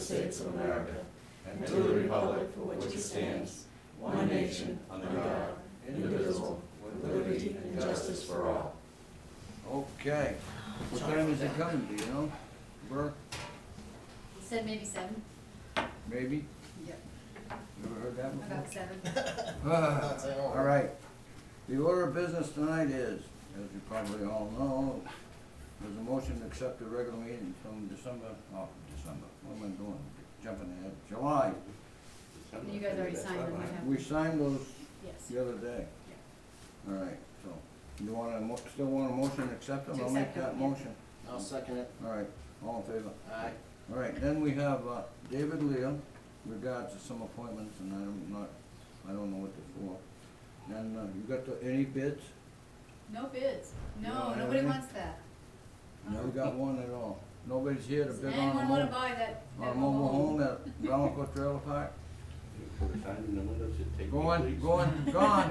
States of America and to the republic for which it stands, one nation, under God, indivisible, with liberty and justice for all. Okay. What time is it coming, do you know? Burr? He said maybe 7. Maybe? Yep. Never heard that before? About 7. All right. The order of business tonight is, as you probably all know, there's a motion to accept the regular meeting from December, what am I doing? Jumping ahead, July. You guys already signed them, I have. We signed those Yes. the other day. Yeah. All right, so, you want still want a motion to accept them? To I'll make accept that them, yeah. motion. I'll second it. All right, all in favor? Aye. All right, then we have David Leah, regards to some appointments, and I don't know what they're for. And you got any bids? No bids. You No, don't have nobody any? wants that. No, we got one at all. Nobody's here to Does bid on a anyone wanna mobile, buy that on a mobile home at Valancourt Trailer Park? Put a sign in the window, said, "Take me, Go on, please." go on, gone.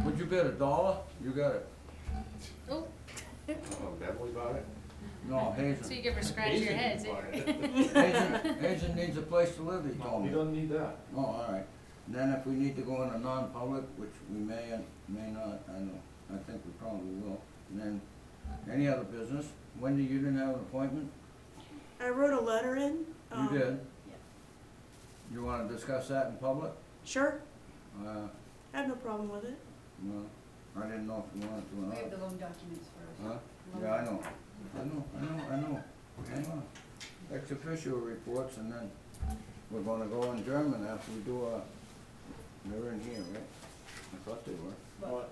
What'd you bid, $1? You got it. Oh, Oh, Beverly bought it? No, so Hazen. you give her scratch your heads. Hazen bought it. Hazen needs a place to live, he told He me. doesn't need that. Oh, all right. And then if we need to go in a non-public, which we may and may not, I think we probably will. And then, any other business? Wendy, you didn't have an appointment? I wrote a letter in. You did? Yeah. You wanna discuss that in public? Sure, Uh, I have no problem with it. no, I didn't know if you wanted to or We not. have the loan documents first. Huh? Yeah, I know. Hang on. Ex officio reports, and then we're gonna go in German after we do they're in here, right? I thought they were. What?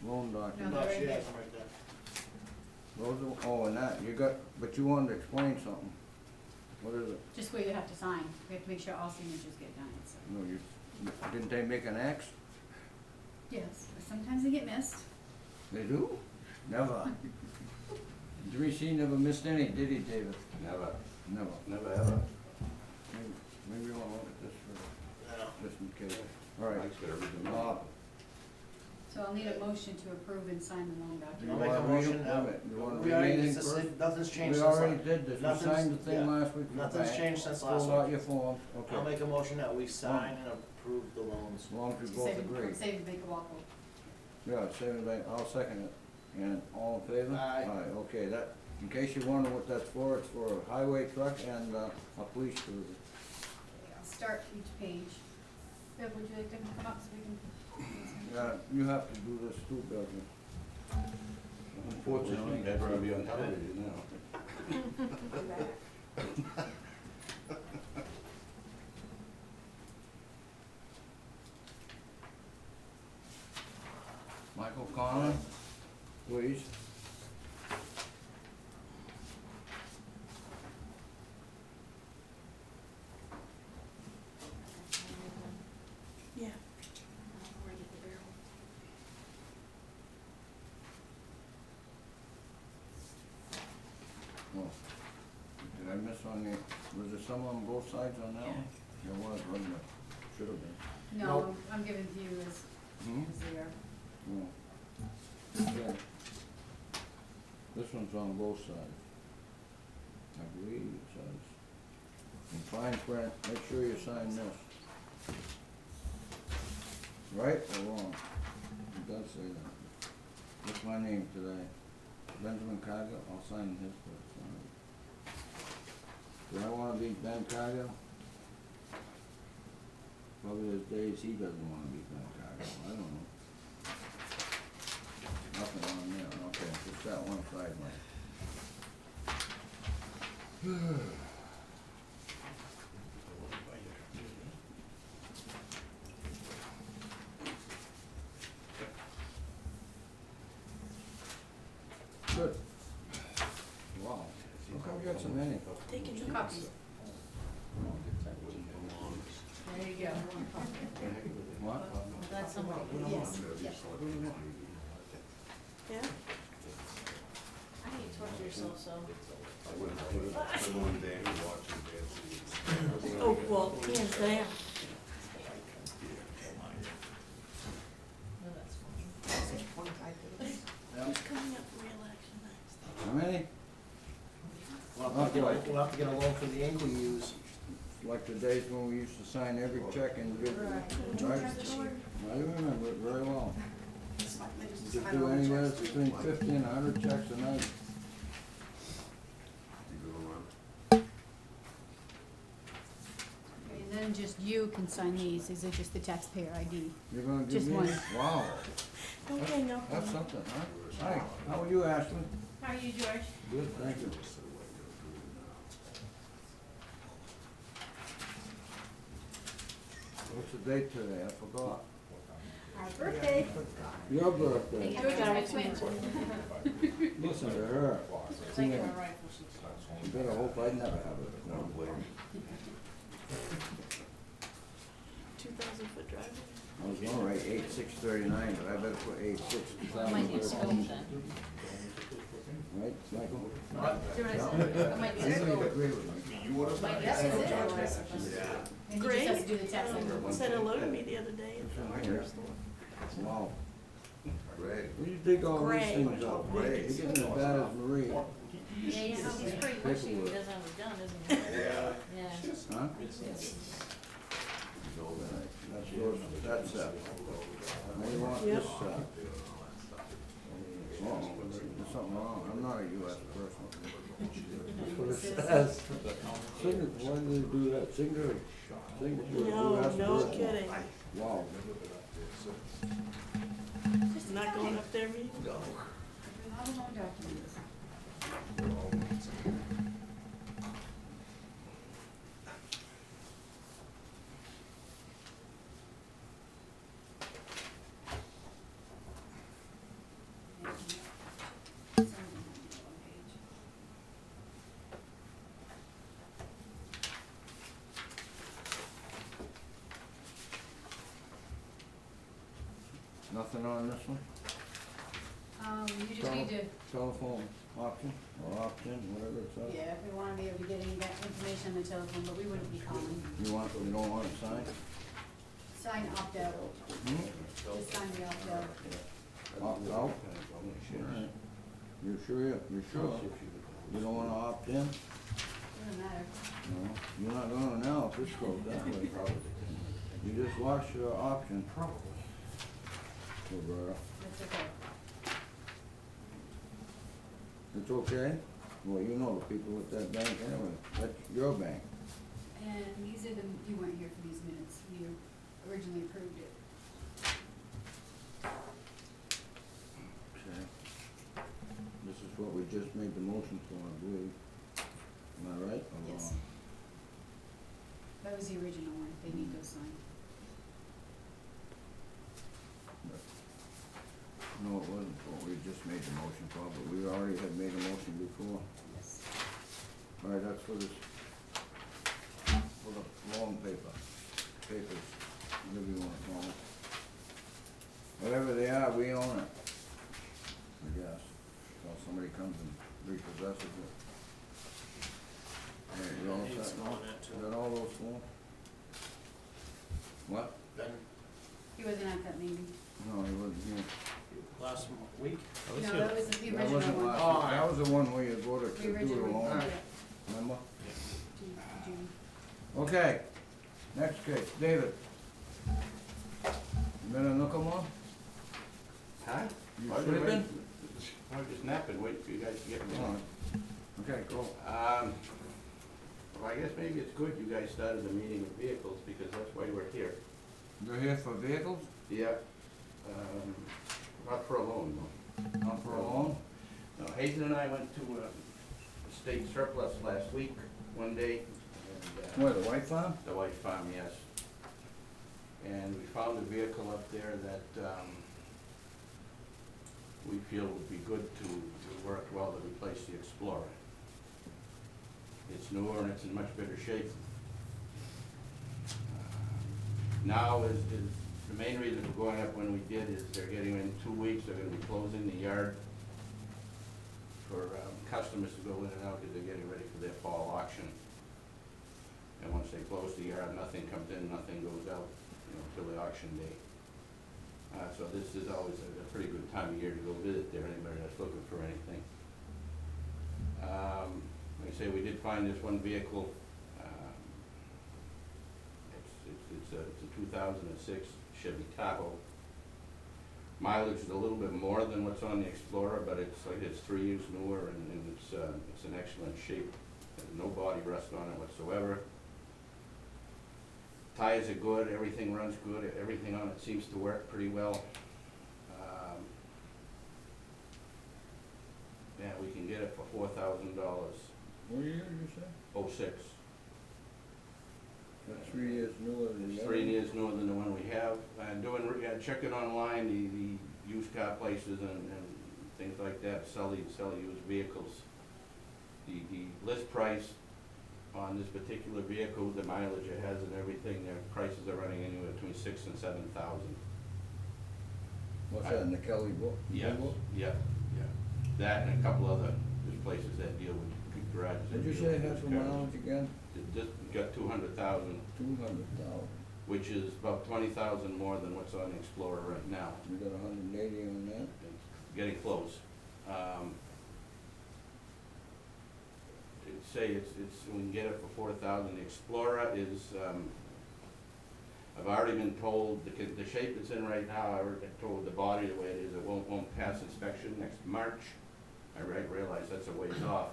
Loan documents. No, they're in here. Those are, oh, and that, but you wanted to explain something. What is it? Just where you have to sign. We have to make sure all signatures get done, so. No, didn't they make an X? Yes, but sometimes they get missed. They do? Never. Dreesy never missed any, did he, David? Never, Never. never ever. Maybe you wanna look at this for, just in case. All right. Mike's got everything. So I'll need a motion to approve and sign the loan You I'll document. make a wanna read motion, it? Wait a minute. You wanna we read already, anything first? nothing's changed We since already last. did this, we Nothing's- signed the thing yeah. last week. for the Nothing's bank. changed since last Fill out week. your forms, I'll okay, make a motion that we sign and approve the loans. as long as we To both save, agree. save and make a walkover. Yeah, same thing, I'll second it. And all in favor? Aye. Okay, that, in case you wonder what that's for, it's for a highway truck and a police cruiser. Okay, I'll start each page. Bev, would you like to come up so we can? Yeah, you have to do this too, Bill. Unfortunately, I'd rather be on television now. Michael Connor, please. Yeah. Oh, did I miss on the, was there some on both sides on that one? There was, wasn't there? Should have been. No, Nope. I'm giving to you as Hmm? they are. Oh. Okay. This one's on both sides. I believe it says. In fine print, make sure you sign this. Right or wrong? It does say that. What's my name today? Benjamin Cargill, I'll sign his first. Do I wanna be Ben Cargill? Probably there's days he doesn't wanna be Ben Cargill, I don't know. Nothing on there, okay, just that one side, Mike. Good. Wow, look how we got so many. Taking Two notes. copies. There you go. What? That's somebody, yes, yes. Yeah? I hate to torture yourself, so. I wouldn't put it for one day watching Nancy. Oh, well, hands down. No, that's fine. Who's coming up for re-election next? How many? We'll have to have to get a loan from the ink we use. Like the days when we used to sign every check individually. Right? I remember it very well. We could do anywhere between 50 and 100 checks a night. And then just you can sign these, these are just the taxpayer ID. You're gonna give Just me? one. Wow, Okay, no that's problem. something, huh? Hi, how are you, Ashley? How are you, George? Good, thank you. What's the date today? I forgot. Our birthday. Your birthday. George is my twin. Listen to her. Like a rifle. You better hope I never have it. No. 2,000-foot driveway. I was gonna write 8/6/39, but I better put 8/6/2013. It might be scope then. Right, Michael? See what I said? It might be You scope. don't agree with me. You would have? Might be Yes, scope. And he just has to do the tax number. Said hello to me the other day at the hardware store. Wow. Greg. Where do you dig all these Gray. things up? You're getting as bad as Marie. Yeah, you know, he's pretty mushy when he doesn't have it done, isn't he? Yeah. Yeah. Huh? That's yours, that's set. Now you want this set. Oh, there's something wrong. I'm not a US person. That's what it says. Signature, why do they do that? Signature, No, US no person. kidding. Wow. Not going up there, me? Not alone documents. Nothing on this one? You just need to, Telephone option, or opt-in, whatever it's called? yeah, if we wanna be able to get any of that information on the telephone, but we wouldn't be calling. You don't want it signed? Sign opt-out, Hmm? just sign the opt-out. Opt-out? Alright. You sure? You don't wanna opt-in? Doesn't matter. No, you're not gonna now if this goes that way. You just lost your option. Roberta. That's okay. It's okay? Well, you know the people at that bank anyway. That's your bank. And these are the, you weren't here for these minutes, you originally approved it. Okay. This is what we just made the motion for, I believe. Am I right or Yes. wrong? That was the original one, they need those signed. No, it wasn't what we just made the motion for, but we already had made a motion before. Yes. All right, that's for this, for the long papers, whatever you want to call it. Whatever they are, we own it, I guess, until somebody comes and repossesses it. All right, you all He's set? on it, too. Is that all those four? What? Ben, He wasn't at that meeting. No, he wasn't here. last week? No, that was the That original wasn't one. last week. That was the one where you go to The do original the one, loan, yeah. remember? June. Okay, next case, David. You been in Nookamore? Huh? You I was sleeping? waiting- I was just napping, waiting for you guys to get me All on. right. Okay, go. Well, I guess maybe it's good you guys started the meeting with vehicles, because that's why we're here. You're here for vehicles, Yeah, not for a loan, though. not for a loan? No, Hazen and I went to state surplus last week, one day, and, Where, the White Farm? the White Farm, yes. And we found a vehicle up there that, we feel would be good to work well to replace the Explorer. It's newer and it's in much better shape. Now is the main reason for going up when we did is they're getting in 2 weeks, they're gonna be closing the yard for customers to go in and out because they're getting ready for their fall auction. And once they close the yard, nothing comes in, nothing goes out, till the auction day. So this is always a pretty good time of year to go visit there, anybody that's looking for anything. like I say, we did find this one vehicle. It's a 2006 Chevy Tahoe. Mileage is a little bit more than what's on the Explorer, but it's like it's 3 years newer, and it's in excellent shape. There's no body rust on it whatsoever. Tires are good, everything runs good, everything on it seems to work pretty well. Yeah, we can get it for $4,000. What year did you say? 06. That's 3 years newer than the It's other 3 one? years newer than the one we have. And checking online, the used car places and things like that sell used vehicles. The list price on this particular vehicle, the mileage it has and everything, their prices are running anywhere between $6,000 and $7,000. What's that, in the Kelly book? Yeah, book? yeah. That and a couple other, there's places that deal with garages. that Did you deal say with it has used some cars. mileage again? It just got 200,000, 200,000. which is about 20,000 more than what's on the Explorer right now. You got 180 on that? It's getting close. We can get it for 4,000. The Explorer is, I've already been told, the shape it's in right now, I already been told the body the way it is, it won't pass inspection next March. I realize that's a ways off.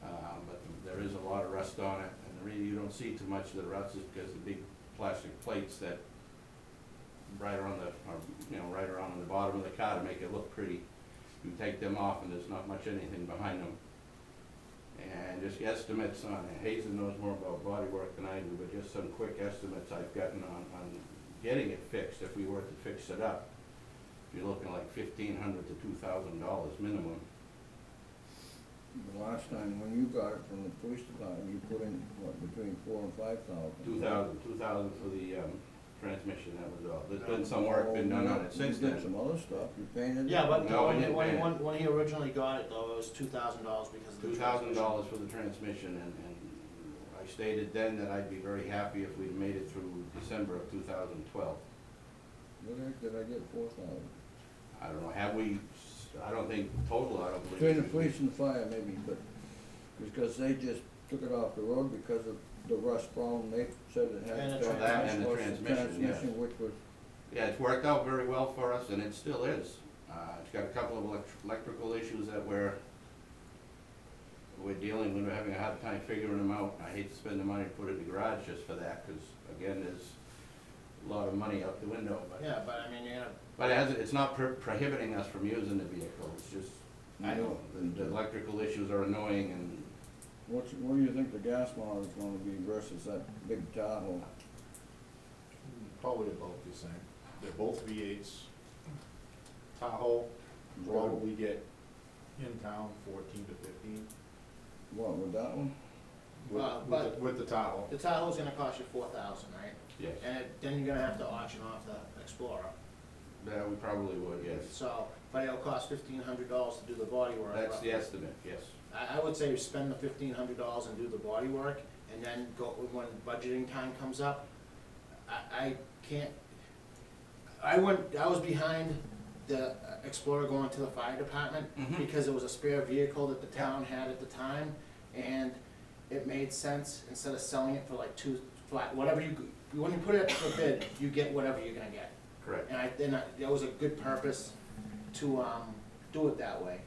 But there is a lot of rust on it, and the reason you don't see too much of the rust is because the big plastic plates that right around the bottom of the car to make it look pretty. You take them off and there's not much anything behind them. And just estimates on it. Hazen knows more about body work than I do, but just some quick estimates I've gotten on getting it fixed if we were to fix it up. You're looking like $1,500 to $2,000 minimum. The last time when you got it from the police department, you put in, what, between 4,000 and 5,000? 2,000 for the transmission, that was all. There's been some work been done on it since You did then. some other stuff, you painted it? Yeah, but No, I didn't pay it. when he originally got it though, it was $2,000 because of the transmission. $2,000 for the transmission, and I stated then that I'd be very happy if we'd made it through December of 2012. What the heck did I get 4,000? I don't know, have we, I don't think total, I don't believe. Between the police and the fire maybe, but, because they just took it off the road because of the rust problem, they said it had. And to the be that and the was transmission, yes. Which was, Yeah, it's worked out very well for us, and it still is. It's got a couple of electrical issues that we're dealing with, we're having a hard time figuring them out. I hate to spend the money to put it in the garage just for that, because again, there's a lot of money out the window, but. Yeah, but I mean, yeah, But it's not prohibiting us from using the vehicle, it's just, I know. the electrical issues are annoying, and what do you think the gas mileage is gonna be versus that big Tahoe? Probably about the same. They're both V8s. Tahoe, probably get in town 14 to 15. What, with that one? With the Tahoe. the Tahoe's gonna cost you $4,000, right? yes, Then you're gonna have to auction off the Explorer. that we probably would, yes. So, but it'll cost $1,500 to do the body work. That's the estimate, yes. I would say spend the $1,500 and do the body work, and then go, when budgeting time comes up, I can't, I was behind the Explorer going to the fire department, Mhm. because it was a spare vehicle that the town had at the time, and it made sense, instead of selling it for like whatever when you put it for bid, you get whatever you're gonna get. Correct. And that was a good purpose to, do it that way.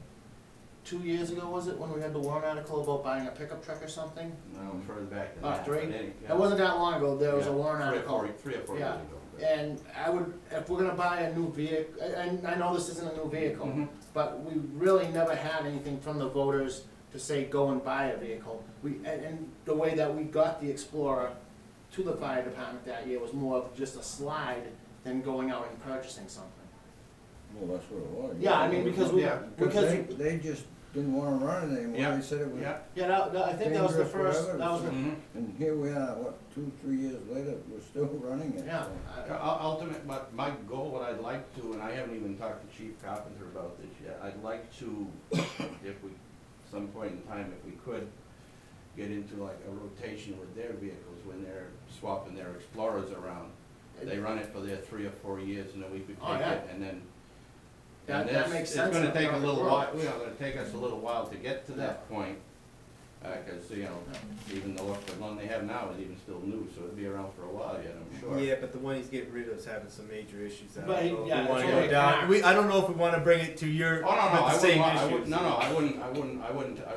2 years ago, was it, when we had the warrant article about buying a pickup truck or something? No, further back than Oh, that. 3? but any- yeah. It wasn't that long ago, there was a Yeah, warrant article. 3 or 4 Yeah. years ago. but- And I would, if we're gonna buy a new vehicle, and I know this isn't a new vehicle, Mhm. but we really never had anything from the voters to say, go and buy a vehicle. And the way that we got the Explorer to the fire department that year was more of just a slide than going out and purchasing something. Well, that's what it was. Yeah, I mean, because Yeah. They just didn't wanna run it anymore, Yeah, they said it was, yeah. Yeah, I think that was the Dangerous first, forever, that was the, Mhm. and here we are, what, 2-3 years later, we're still running it. yeah. so. Ultimate, but my goal, what I'd like to, and I haven't even talked to Chief Carpenter about this yet, I'd like to, if we, some point in time, if we could, get into like a rotation with their vehicles when they're swapping their Explorers around. They run it for their 3 or 4 years, and then we could Oh, take yeah. it, and then. That and this- makes sense It's in gonna a take a perfect little world. while, it's gonna take us a little while to get to that point, Cause, you know, even the one they have now is even still new, so it'll be around for a while yet, I'm sure. Yeah, but the one he's getting rid of is having some major issues. I But, don't know if yeah, we wanna it's go only down. car. I don't know if we wanna bring it to your, Oh, no, no, with I the wouldn't same want, issues. no, I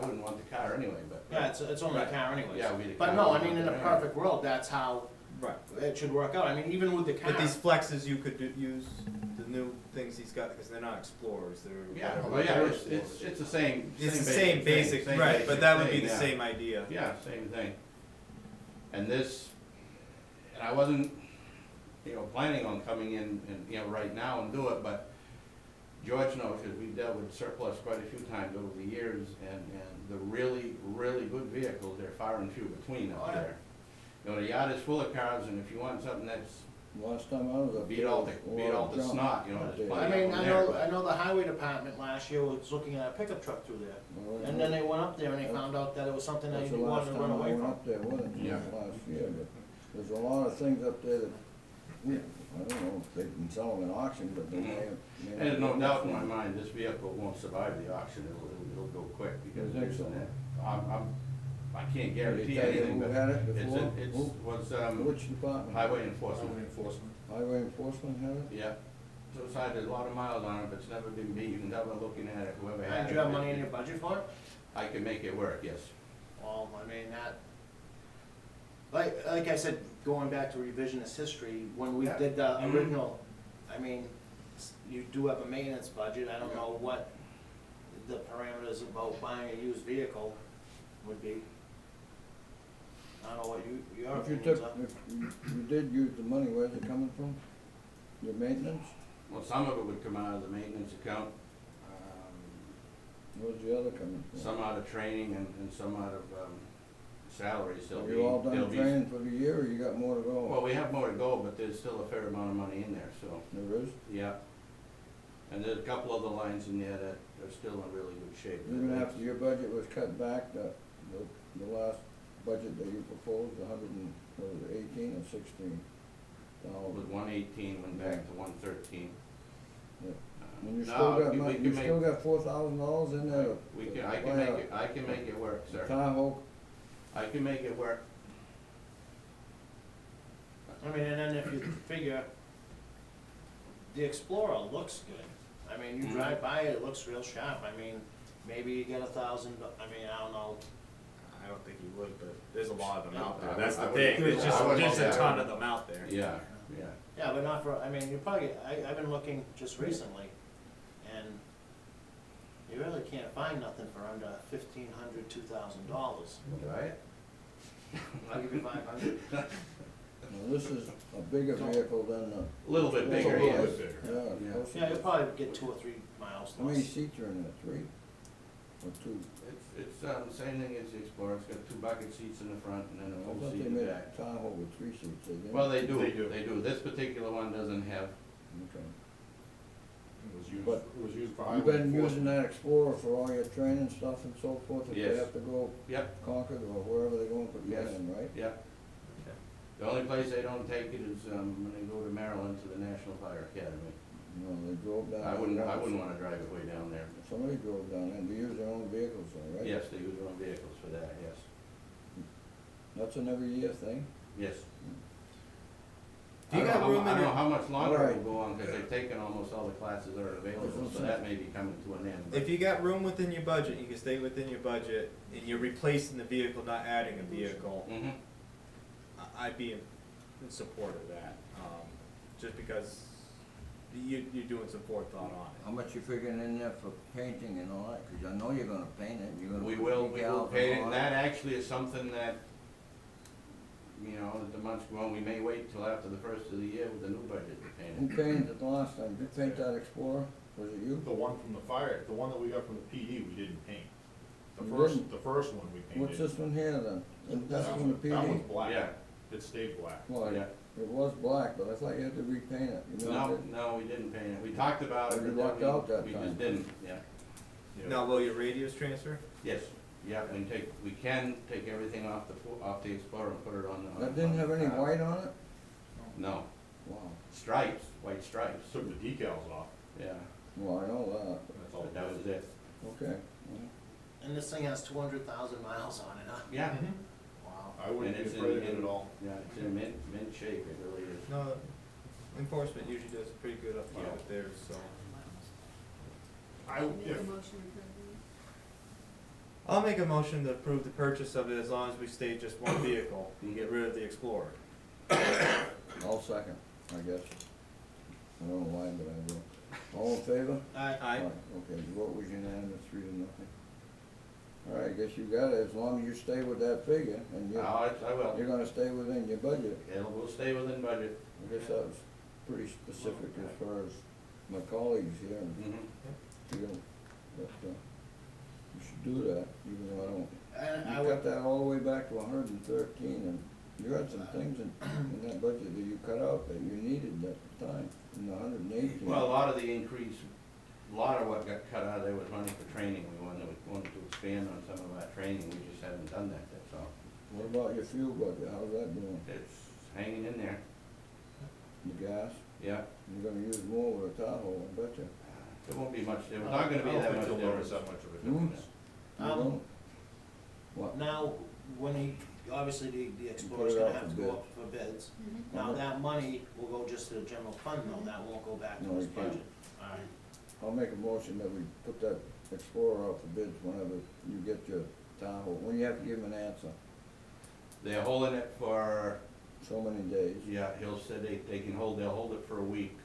wouldn't want the car anyway, but. Yeah, it's only a car anyways. Yeah, it'll be the But car no, I we mean, in a want. perfect world, that's how Right. it should work out. I mean, even with the car. But these flexes, you could use the new things he's got, because they're not Explorers, they're. Yeah, whatever. well, yeah, it's the same. It's the same basic, same right, basic but that would be thing, the yeah. same idea. Yeah, same thing. And this, and I wasn't, you know, planning on coming in and, you know, right now and do it, but George knows, because we've dealt with surplus quite a few times over the years, and the really, really good vehicles, they're far and few between Oh, up yeah. there. You know, the yard is full of cars, and if you want something that's Last time I was up beat there, all was the, a beat lot all of the junk snot, you know, up there's there. I plenty mean, of I them there, know, but. I know the highway department last year was looking at a pickup truck through there. Well, And then they went up there and they found out that it was something that That's you the last wanted to run time I away went from. up there with him, Yeah. last year, but there's a lot of things up there that, I don't know if they can sell them in auction, but they may have. may And there's not no be doubt in enough my for 'em. mind, this vehicle won't survive the auction, it'll go quick, because You think it's, so? I can't Did guarantee they tell you anything, who but had it it's, before? it's, Who? was, Which department? highway enforcement. Highway enforcement had it? Yeah, so it's had a lot of miles on it, but it's never been beat, you can never looking at it, whoever had it. And do you have money in your budget for it? I can make it work, yes. Well, I mean, that, like I said, going back to revisionist history, when we Yeah. did the Mhm. original, I mean, you do have a maintenance budget, I don't know what the parameters about buying a used vehicle would be. I don't know what your If you opinions took, are. if you did use the money, where's it coming from? Your maintenance? Well, some of it would come out of the maintenance account, Where's the other coming from? some out of training and some out of, salaries, so. Have you all there'll done be- training for the year, or you got more to go? Well, we have more to go, but there's still a fair amount of money in there, so. There is? Yeah, and there's a couple other lines in there that are still in really good shape. Even after your budget was cut back, the last budget that you proposed, a hundred and, what was it, 18 or 16? It was 118, went back to 113. Yeah. And you No, still got we money, can you make- still got $4,000 in there? We to can, I buy can make it, I can make it work, a sir. Tahoe? I can make it work. I mean, and then if you figure, the Explorer looks good. I mean, you Mhm. drive by it, it looks real sharp. I mean, maybe you get $1,000, I mean, I don't know. I don't think you would, but there's a lot of them out I there, that's would- the I thing, would- there's just, I would- there's a yeah. ton of them out there. Yeah, yeah. Yeah, but not for, I mean, you probably, I've been looking just recently, and you really can't find nothing for under $1,500, $2,000. Right? I'll give you 500. Now, this is a bigger vehicle than the. A little bit It's a bigger, little yes. bit Yeah. Yeah. closer Yeah, to- you'll probably get 2 or 3 miles How many less. seats are in there, 3? Or 2? It's, the same thing as the Explorer, it's got 2 bucket seats in the front and then a I full thought seat they in the made a back. Tahoe with 3 seats, they did? Well, they do, They do. they do. This particular one doesn't have, Okay. It But was used for You've highway been using enforcement. that Explorer for all your training stuff and so forth, if they Yes. have to go yep, Concord or wherever they're going for Yes. training, right? yep. The only place they don't take it is, when they go to Maryland to the National Fire Academy. No, they drove down. I there wouldn't once. wanna drive it way down there. Somebody drove down there, they use their own vehicles though, right? Yes, they use their own vehicles for that, yes. That's an every year thing? Yes. Do you I don't got know room how- I in don't know your, how much longer Alright. it'll go on, cause they've taken almost all the classes that are available, so that may be coming to an end. if you got room within your budget, you can stay within your budget, and you're replacing the vehicle, not adding a vehicle, Mm-hmm, I'd be in support of that, just because you're doing some forethought on How much you figuring in there for painting and all that? Cause I know you're gonna paint it, you're gonna we put will decals pay it, and all and that actually is something that, you know, as the months go on, we may wait till after the first of the year with the new budget to paint Who it. painted it the last time? Did you paint that Explorer? Was it you? The one from the fire, the one that we got from the PD, we didn't paint. You The didn't? first one we painted. What's this one here then? That's That from the That PD? one's black. Yeah. It stayed black. Well, Yeah. it was black, but I thought you had to repaint it. You know, No, did- no, we didn't paint it, we talked about it, Oh, you but then lucked out that we time. just didn't, yeah. Yeah. Now, will your radios transfer? Yes, yeah, we can take everything off the Explorer and put it on the. That didn't have any white on it? No, Wow. stripes, white stripes, Took the decals off, yeah, Well, I know that's all. but that was it. that. Okay. Well, And this thing has 200,000 miles on it, huh? Yeah. Wow. I wouldn't be And it's afraid of in- it at all. Yeah, it's in mint shape, it really is. No, enforcement usually does a pretty good up Yeah. with theirs, so. I, Make a if, motion to approve I'll make a motion to approve the purchase of it as long as we stay just one vehicle and get rid of the Explorer. I'll second, I guess. I don't know why, but I will. All in favor? Aye. Aye. Okay, the vote was unanimous, 3-0. All right, I guess you got it, as long as you stay with that figure, and No, I will. you're gonna stay within your budget. We'll stay within budget. I guess that was pretty specific as far as my colleagues here, and Mhm. feel that, you should do that, even though I don't. And I You would, cut that all the way back to 113, and you had some things in that budget that you cut out that you needed at the time, in the 118. Well, a lot of the increase, a lot of what got cut out of there was money for training. We wanted to expand on some of our training, we just haven't done that, that's all. What about your fuel budget, how's that doing? It's hanging in there, The gas, yeah. you're gonna use more with a Tahoe, I betcha. There won't be much, there's not gonna be that much I don't think you'll notice difference. that much of a Hmm? difference. You Um, don't? What? now, when he, obviously the Explorer's it gonna out have for to go bid. up for bids. it. Now, that money will go just to the general fund though, that won't go back to No, his it can't. budget. Alright. I'll make a motion that we put that Explorer out for bids whenever you get your Tahoe, when you have to give them an answer, They're holding it for, so many days. yeah, he'll say they'll hold it for a week.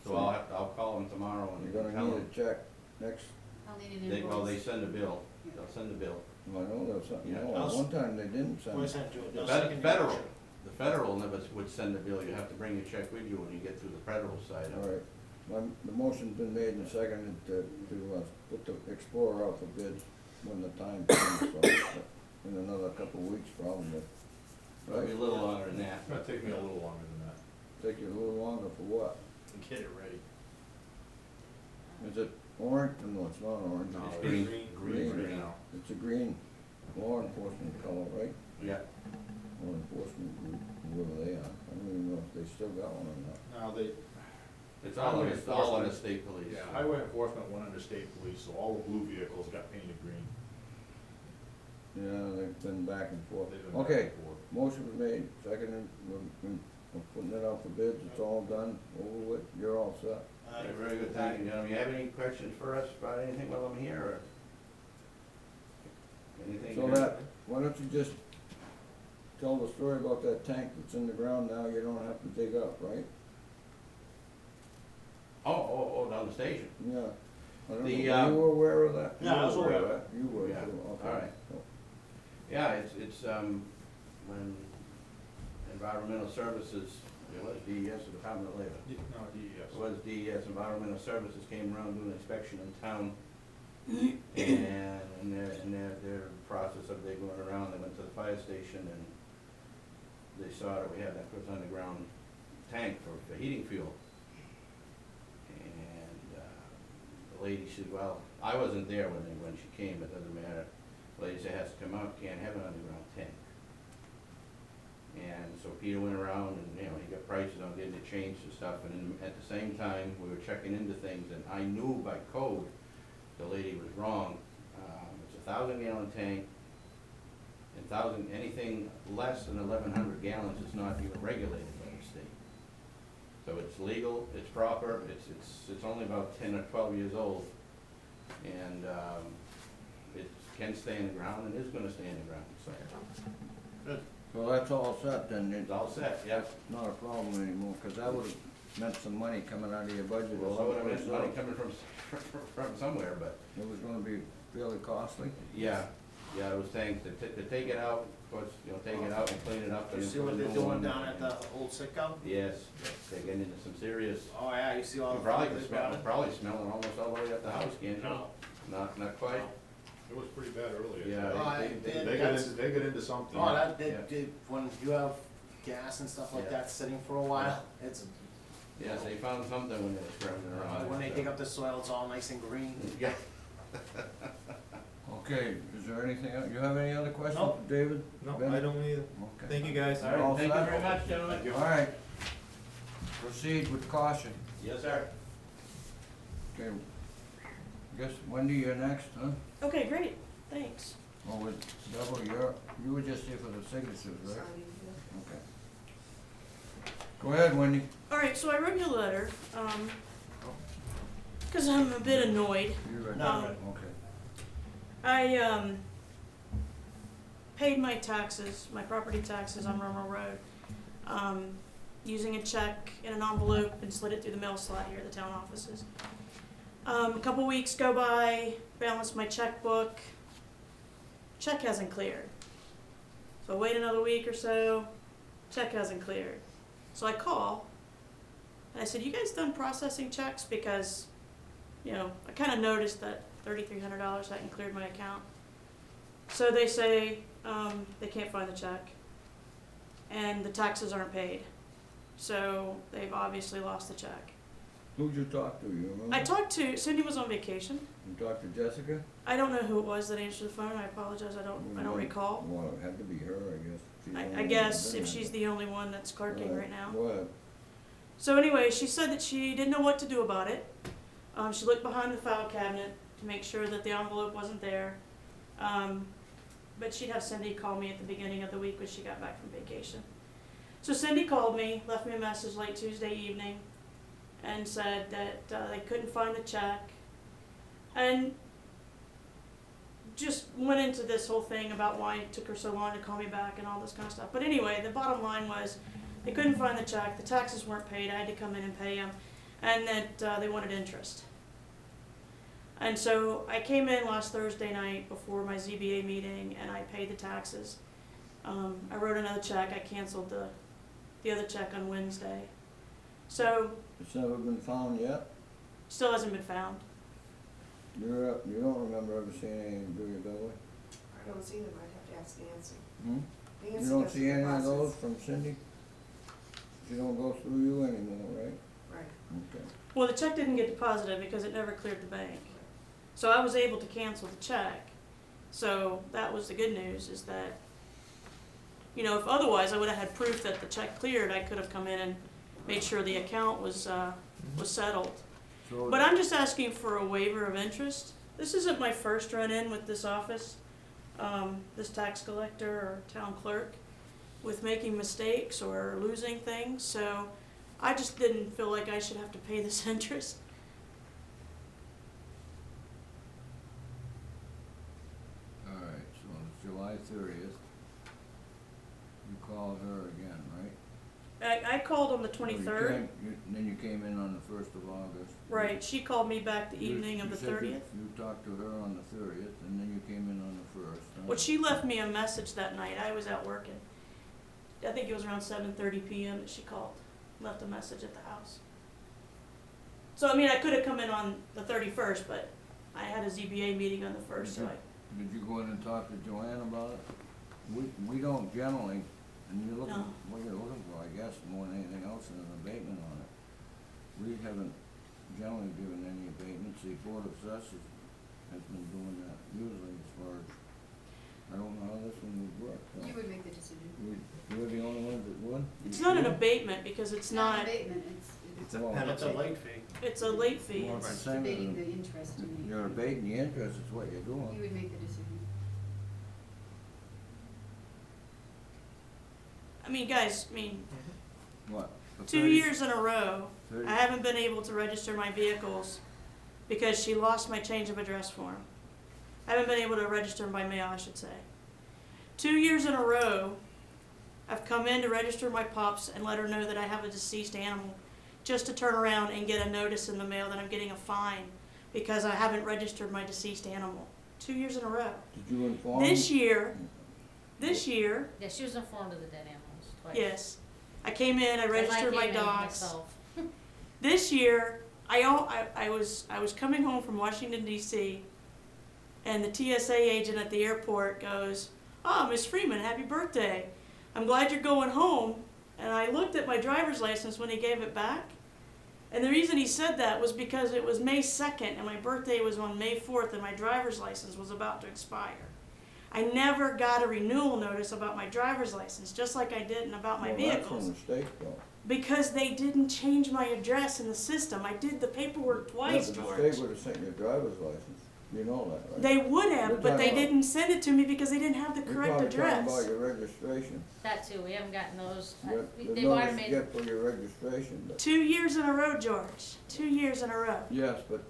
So I'll call them tomorrow and You're gonna tell need them. a check next, I'll need an They invoice. send a bill, they'll send a bill. I know there's something, Yeah. no, at one time they didn't send. Boy, sent you a- The no second federal, motion. the federal never would send a bill, you have to bring your check with you when you get through the federal side of All it. right, the motion's been made and seconded to put the Explorer out for bids when the time comes, so, in another couple of weeks probably. It'll be a little longer than that. It's gonna take me a little longer than that Take you a little longer for what? to get it ready. Is it orange? No, it's not orange. No, It's it's green. green right Green. now. It's a green law enforcement color, right? Yeah, Law enforcement group, whoever they are. I don't even know if they still got one or not. Now, they, it's all on the state police. yeah, highway enforcement went under state police, so all the blue vehicles got painted green. Yeah, they've been back and forth. They've been back Okay, and forth. motion was made, seconded, we're putting it out for bids, it's all done, over with, you're all set. Okay, very good, thank you. Gentlemen, you have any questions for us about anything while I'm here, or? Anything? So that, why don't you just tell the story about that tank that's in the ground now, you don't have to dig up, right? Oh, down the station. Yeah. I don't know, The, were you aware of that? Yeah, I was aware of that. You were, Yeah, too, okay. all right. So, Yeah, it's, when Environmental Services, it was DES, the Department of Labor. No, It DES. was DES, Environmental Services came around doing an inspection in town. And in their process of they going around, they went to the fire station and they saw that we had that first underground tank for heating fuel. And, the lady said, well, I wasn't there when she came, it doesn't matter. The lady said, it has to come out, can't have an underground tank. And so Peter went around and, he got prices on getting it changed and stuff, and at the same time, we were checking into things, and I knew by code, the lady was wrong. It's a 1,000-gallon tank, and anything less than 1,100 gallons is not even regulated by the state. So it's legal, it's proper, it's only about 10 or 12 years old, and, it can stay in the ground and is gonna stay in the ground, so. So that's all set then, It's all set, yeah. not a problem anymore, cause that would've meant some money coming out of your budget Well, or so would have someplace been money else. coming from somewhere, but, It was gonna be fairly costly. yeah, it was tanks, to take it out, of course, take it out and clean it up. You and see put what a they're new doing one. down at the old sitcom? Yes, they're getting into some serious, Oh, yeah, you see all you the. probably food can they've smell, got? probably smelling almost all the way up the house, can't you? No. Not quite? It was pretty bad earlier. Yeah. Oh, They get into something. Oh, that, Yeah. when you have gas and stuff like Yeah. that sitting for a while, it's, Yes, they found something when they were scrambling around. when they so. dig up the soil, it's all nice and green. Yeah. Okay, is there anything else? You have any other questions No. for David? No, Ben? I don't either. Okay. Thank you, guys. All right, All thank you set? very much, gentlemen. All right. Proceed with caution. Yes, sir. Okay. Guess Wendy, you're next, huh? Okay, great. Thanks. Oh, with Bevel, you were just here for the signatures, right? Okay. Go ahead, Wendy. All right, so I wrote you a letter, because I'm a bit annoyed. You ready? No. Okay. I paid my taxes, my property taxes on Rummel Road, using a check in an envelope and slid it through the mail slot here at the town offices. A couple weeks go by, balanced my checkbook, check hasn't cleared. So wait another week or so, check hasn't cleared. So I call, and I said, you guys done processing checks? Because, you know, I kind of noticed that $3,300 hadn't cleared my account. So they say they can't find the check, and the taxes aren't paid. So they've obviously lost the check. Who'd you talk to, you remember? I talked to, Cindy was on vacation. You talked to Jessica? I don't know who it was that answered the phone. I apologize. I don't recall. Well, it had to be her, I guess. She's the only I one guess that's been if there. she's the only one that's clerking right now. Go ahead. So anyway, she said that she didn't know what to do about it. She looked behind the file cabinet to make sure that the envelope wasn't there. But she'd have Cindy call me at the beginning of the week when she got back from vacation. So Cindy called me, left me a message late Tuesday evening, and said that they couldn't find the check. And just went into this whole thing about why it took her so long to call me back and all this kind of stuff. But anyway, the bottom line was they couldn't find the check, the taxes weren't paid, I had to come in and pay them, and that they wanted interest. And so I came in last Thursday night before my ZBA meeting and I paid the taxes. I wrote another check, I canceled the other check on Wednesday. So, It's never been found yet? still hasn't been found. You don't remember ever seeing anything, do you, Beverly? I don't see them, I'd have to ask Nancy. Hmm? You Nancy don't does see the any of process. those from Cindy? She don't go through you anymore, right? Right. Okay. Well, the check didn't get deposited because it never cleared the bank. So I was able to cancel the check. So that was the good news, is that, you know, if otherwise I would have had proof that the check cleared, I could have come in and made sure the account was settled. So But I'm just asking for a waiver of interest. This isn't my first run-in with this office, this tax collector or town clerk, with making mistakes or losing things. So I just didn't feel like I should have to pay this interest. all right, so it's July 30th. You called her again, right? I called on the Well, you 23rd. then you came in on the 1st of August. Right, she called me back the You- evening of you the said you- 30th. You talked to her on the 30th, and then you came in on the 1st. huh? Well, she left me a message that night. I was out working. I think it was around 7:30 p.m. that she called, left a message at the house. So, I mean, I could have come in on the 31st, but I had a ZBA meeting on the 1st, so I, Did you go in and talk to Joanne about it? We don't generally, and you're looking, No. what you're looking for, I guess, more than anything else, is an abatement on it. We haven't generally given any abatements. The Board of Assessors has been doing that usually as far as, I don't know how this one would work. so. You would make the decision. You're the only ones that would? it's not an abatement because it's not, abatement, It's a Well, That's a penalty. late fee. it's a late fee. Well, It's- it's the same as debating the a- interest in it. You're abating the interest, is what you're You doing. would make the decision. I mean, guys, I mean, What? for 2 30 years in a row, 30 I haven't been able to register my vehicles because she lost my change of address form. I haven't been able to register them by mail, I should say. 2 years in a row, I've come in to register my pups and let her know that I have a deceased animal, just to turn around and get a notice in the mail that I'm getting a fine because I haven't registered my deceased animal. 2 years in a row. Did you inform? This year, Yeah, she was informed of the dead animals twice. yes, I came in, I And I registered my came in dogs. myself. This year, I was coming home from Washington D.C. and the TSA agent at the airport goes, "Oh, Miss Freeman, happy birthday! I'm glad you're going home." And I looked at my driver's license when he gave it back, and the reason he said that was because it was May 2nd and my birthday was on May 4th and my driver's license was about to expire. I never got a renewal notice about my driver's license, just like I didn't about my vehicles. That's a mistake, though. Because they didn't change my address in the system. I did the paperwork twice, Yeah, but the George. state would have sent you a driver's license. You know that, right? They would We're have, but they talking about- didn't send it to me because they didn't have the You're correct probably talking about address. your registration. That too, we haven't gotten those. The They've notice you automated, get for your registration, but, 2 years in a row, George. 2 years in a row. yes, but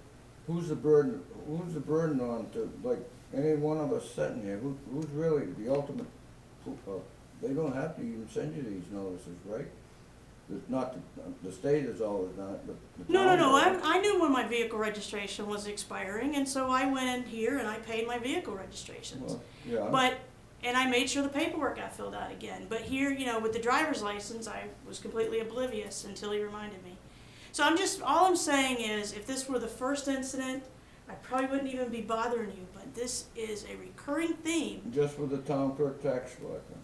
who's the burden on to, like, any one of us sitting here, who's really the ultimate, they don't have to even send you these notices, right? It's not, the state has always done it, but the No, town doesn't. I knew when my vehicle registration was expiring, and so I went in here and I paid my vehicle registrations. Well, yeah, But, and I made sure the paperwork got filled out again. But here, you know, with the driver's license, I was completely oblivious until he reminded me. So all I'm saying is, if this were the first incident, I probably wouldn't even be bothering you, but this is a recurring theme, just with the town clerk tax collector.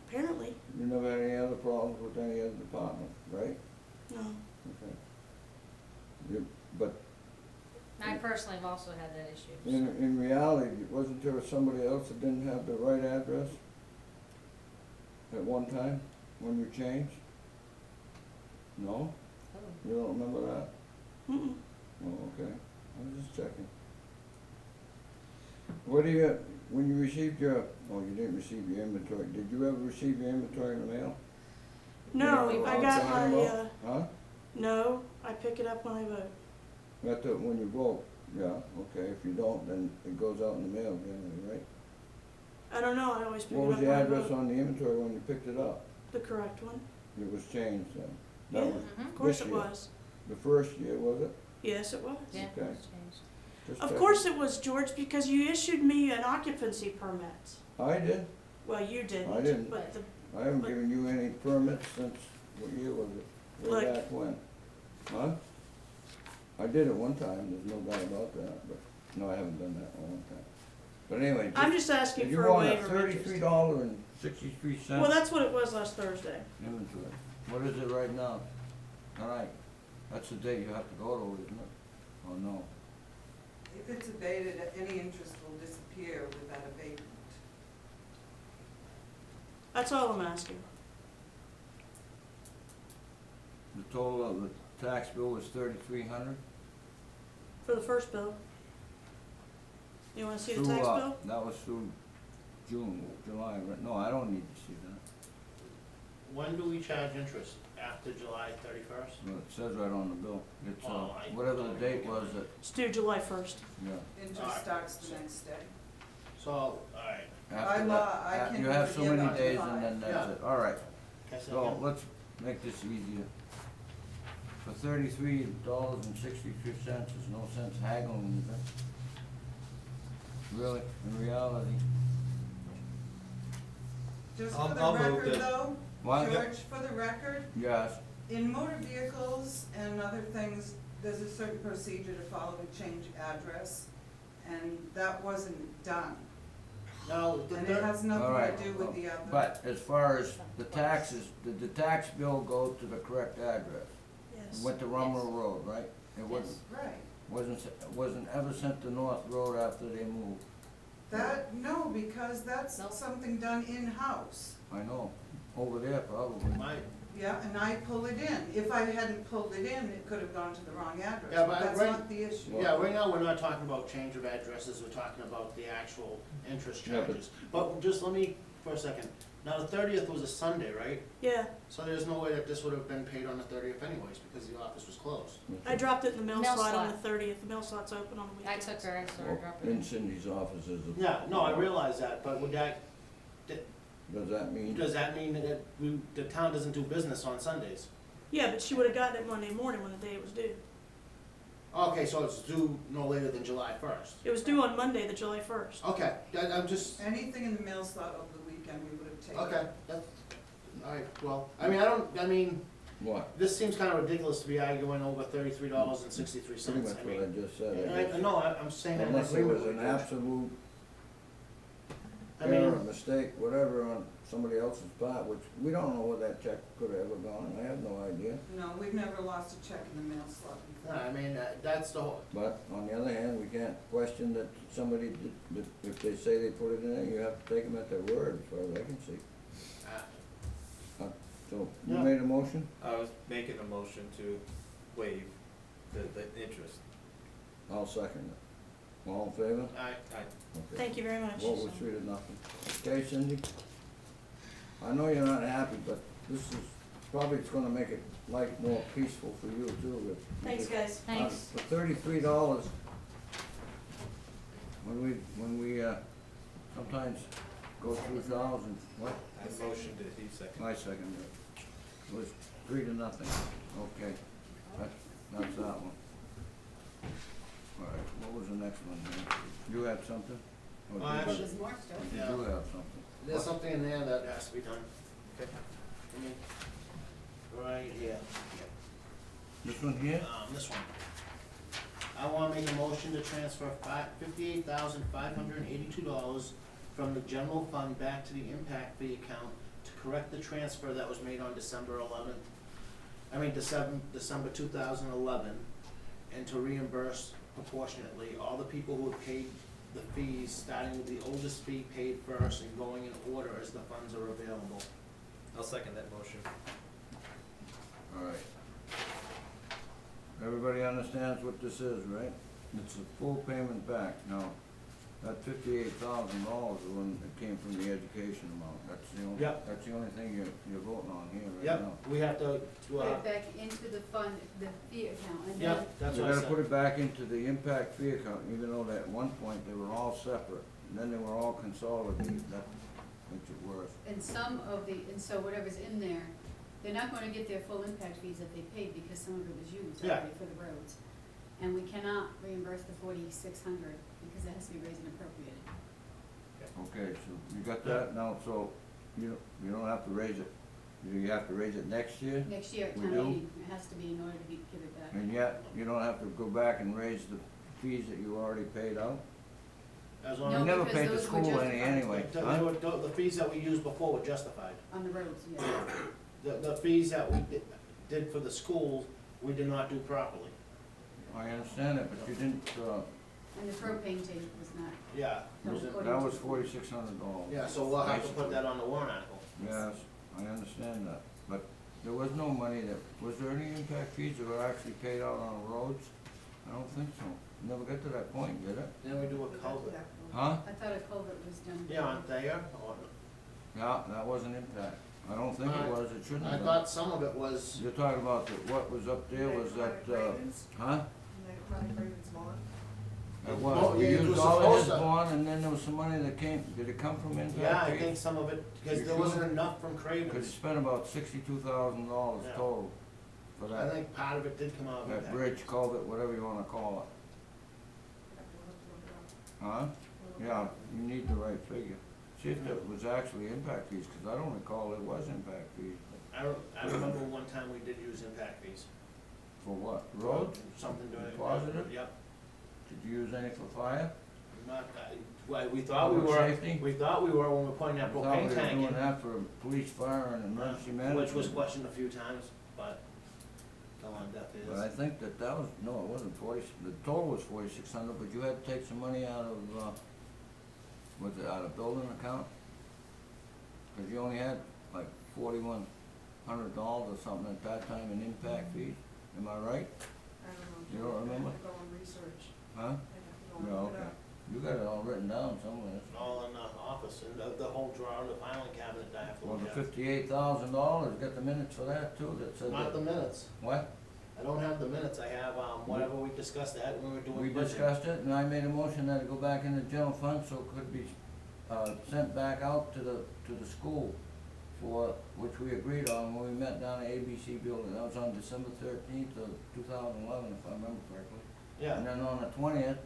apparently. You never had any other problems with any other department, right? No. Okay. But I personally have also had that issue. so. in reality, wasn't there somebody else that didn't have the right address at one time when you changed? No? Oh. You don't remember that? Mm-mm. Oh, okay. I was just checking. What do you, when you received your, oh, you didn't receive your inventory, did you ever receive your inventory in the mail? No, You know I what got I'm my, talking about? Huh? no, I pick it up when I vote. That's it, when you vote, yeah, okay, if you don't, then it goes out in the mail generally, right? I don't know, I always pick it What up was when the I address vote. on the inventory when you picked it up? The correct one. It was changed then? That Yeah, was of course this it year. was. The first year, was it? Yes, it was. Yeah, Okay. it's changed. Just Of checking. course it was, George, because you issued me an occupancy permit. I did, Well, you didn't. I didn't. But the, I haven't given you any permits since, what year was it? Way Look. back when? Huh? I did it one time, there's no doubt about that, but, no, I haven't done that in a long time. But anyway, I'm just asking you for a want a waiver of interest. $33.63 Well, that's what it was last Thursday. inventory. What is it right now? All right, that's the date you have to go to, isn't it? Oh, no. If it's abated, any interest will disappear with that abatement. That's all I'm asking. The total of the tax bill was $3,300? For the first bill. You wanna see the tax bill? That was through June, July, right? No, I don't need to see that. When do we charge interest? After July 31st? Well, it says right on the bill. It's, Oh, I- whatever the date was that, It's due July 1st. yeah. Interest Alright. starts the next day. So, alright, After By law, I that, can you have so forgive many up to days 5. and then that's Yeah. it. All right, guess I so can. let's make this easier. For $33.63, there's no sense haggling with it. Really, in reality. Just I'll- for the I'll move record that- though, What? George, for the record, Yes, in motor vehicles and other things, there's a certain procedure to follow to change address, and that wasn't done. Now, the And it has all nothing right. to do with the other. But as far as the taxes, did the tax bill go to the correct address? Yes. Went to Rumrow Road, right? It wasn't, Right. wasn't ever sent to North Road after they moved. That, no, because that's Nope. something done in-house. I know, over there probably. my, Yeah, and I pull it in. If I hadn't pulled it in, it could have gone to the wrong address, Yeah, but but that's right- not the issue. yeah, right now, we're not talking about change of addresses, we're talking about the actual interest Yeah, but- charges. But just let me, for a second, now the 30th was a Sunday, right? Yeah, So there's no way that this would have been paid on the 30th anyways, because the office was closed. I dropped it in the mail Mail slot on the slot. 30th. The mail slot's open on the I weekends. took her, I saw her Well, drop it in in. Cindy's office is a. Yeah, no, I realize that, but would that, Does that mean? does that mean that the town doesn't do business on Sundays? Yeah, but she would have gotten it Monday morning when the day it was due. Okay, so it's due no later than July 1st. It was due on Monday, the July 1st. Okay, I'm just, Anything in the mail slot over the weekend, we would have taken. okay, that's, alright, well, I mean, What? this seems kind of ridiculous to be arguing over $33.63. Pretty much I what I mean, just said. and I guess. no, I'm saying that in Unless it agreement was with an you. absolute I error, mean, mistake, whatever on somebody else's part, which we don't know where that check could have ever gone, I have no idea. No, we've never lost a check in the mail slot before. I mean, that's the whole, But on the other hand, we can't question that somebody did, that if they say they put it in there, you have to take them at their word, as far as I can see. So, you Yeah. made a motion? I was making a motion to waive the interest. I'll second All in favor? Aye. Okay. Thank you very much. Vote was 3-0. Okay, Cindy? I know you're not happy, but this is, probably it's gonna make it life more peaceful for you too. Thanks, guys. Thanks. For $33, when we sometimes go through thousands, what? I motioned it, he seconded. I second it. It was 3-0. Okay, that's that one. All right, what was the next one here? You had something? Or did you- actually- There's more stuff. You Yeah. do have something. There's something in there that has to be done. Okay. Right here. This one here? This one. I wanna make a motion to transfer $58,582 from the general fund back to the impact fee account to correct the transfer that was made on December 2011, and to reimburse proportionately all the people who have paid the fees, starting with the oldest fee paid first and going in order as the funds are available. I'll second that motion. All right. Everybody understands what this is, right? It's a full payment back. Now, that $58,000 is when it came from the education amount. That's the only, Yep. that's the only thing you're voting on here right Yep, now. we have to, Put it back into the fund, the fee account, and then, yep, that's You what I gotta put said. it back into the impact fee account, even though at one point they were all separate, and then they were all consolidated. That makes it worse. and some of the, and so whatever's in there, they're not gonna get their full impact fees that they paid, because some of it was used Yeah. already for the roads. And we cannot reimburse the 4,600, because it has to be raised and appropriated. Okay, so you got that now, so you don't have to raise it. You have to raise it next year? Next year at We town do? meeting, it has to be in order to give it back. And yet, you don't have to go back and raise the fees that you already paid out? As No, long You as, never because paid the those were school any justified. anyway, the, huh? the fees that we used before were justified. On the roads, yeah. The fees that we did for the schools, we did not do properly. I understand it, but you didn't, And the propane tank was not, Yeah. that was $4,600. Yeah, so we'll have to put that on the warrant article. Yes, I understand that, but there was no money was there any impact fees that were actually paid out on roads? I don't think so. Never got to that point, did it? Then we do a culvert. Huh? I thought a culvert was done. Yeah, on Thayer, or, Yeah, that wasn't impact. I don't think it was, it shouldn't I have been. thought some of it was, You're talking about what was up there was that, huh? It was, Oh, we yeah, it used was all of his supposed to. bond, and then there was some money that came, did it come from impact fees? yeah, I think some of it, because You there sure? wasn't enough from Cause you Cravens. spent about $62,000 Yeah. total for I that, think part of it did come out of that that. bridge, culvert, whatever you wanna call it. Huh? Yeah, you need the right figure. See if it was actually impact fees, cause I don't recall it was impact fees. I remember one time we did use impact fees. For what, road? Something doing it. Positive? Yep. Did you use any for fire? Not, well, we thought we Public were, safety? we thought we were when we were putting I that thought we propane were tank doing in. that for police, fire, and emergency management. Which was questioned a few times, but fell on deaf But I ears. think that was, no, it wasn't 40, the total was 4,600, but you had to take some money out of, was it out of building account? Cause you only had like $4,100 or something at that time in impact fees, am I right? You don't remember? Go and research. Huh? I'd have to go Yeah, and look it okay. up. You got it all written down somewhere. All in the office, and the whole drawer, the filing cabinet, I have to Well, look the at. $58,000, got the minutes for that too, that said Not that. the minutes. What? I don't have the minutes, I have, whatever we discussed that when we were doing We budget. discussed it, and I made a motion that it go back in the general fund, so it could be, sent back out to the school for, which we agreed on when we met down at ABC building. That was on December 13th of 2011, if I remember correctly. Yeah, And then on the 20th,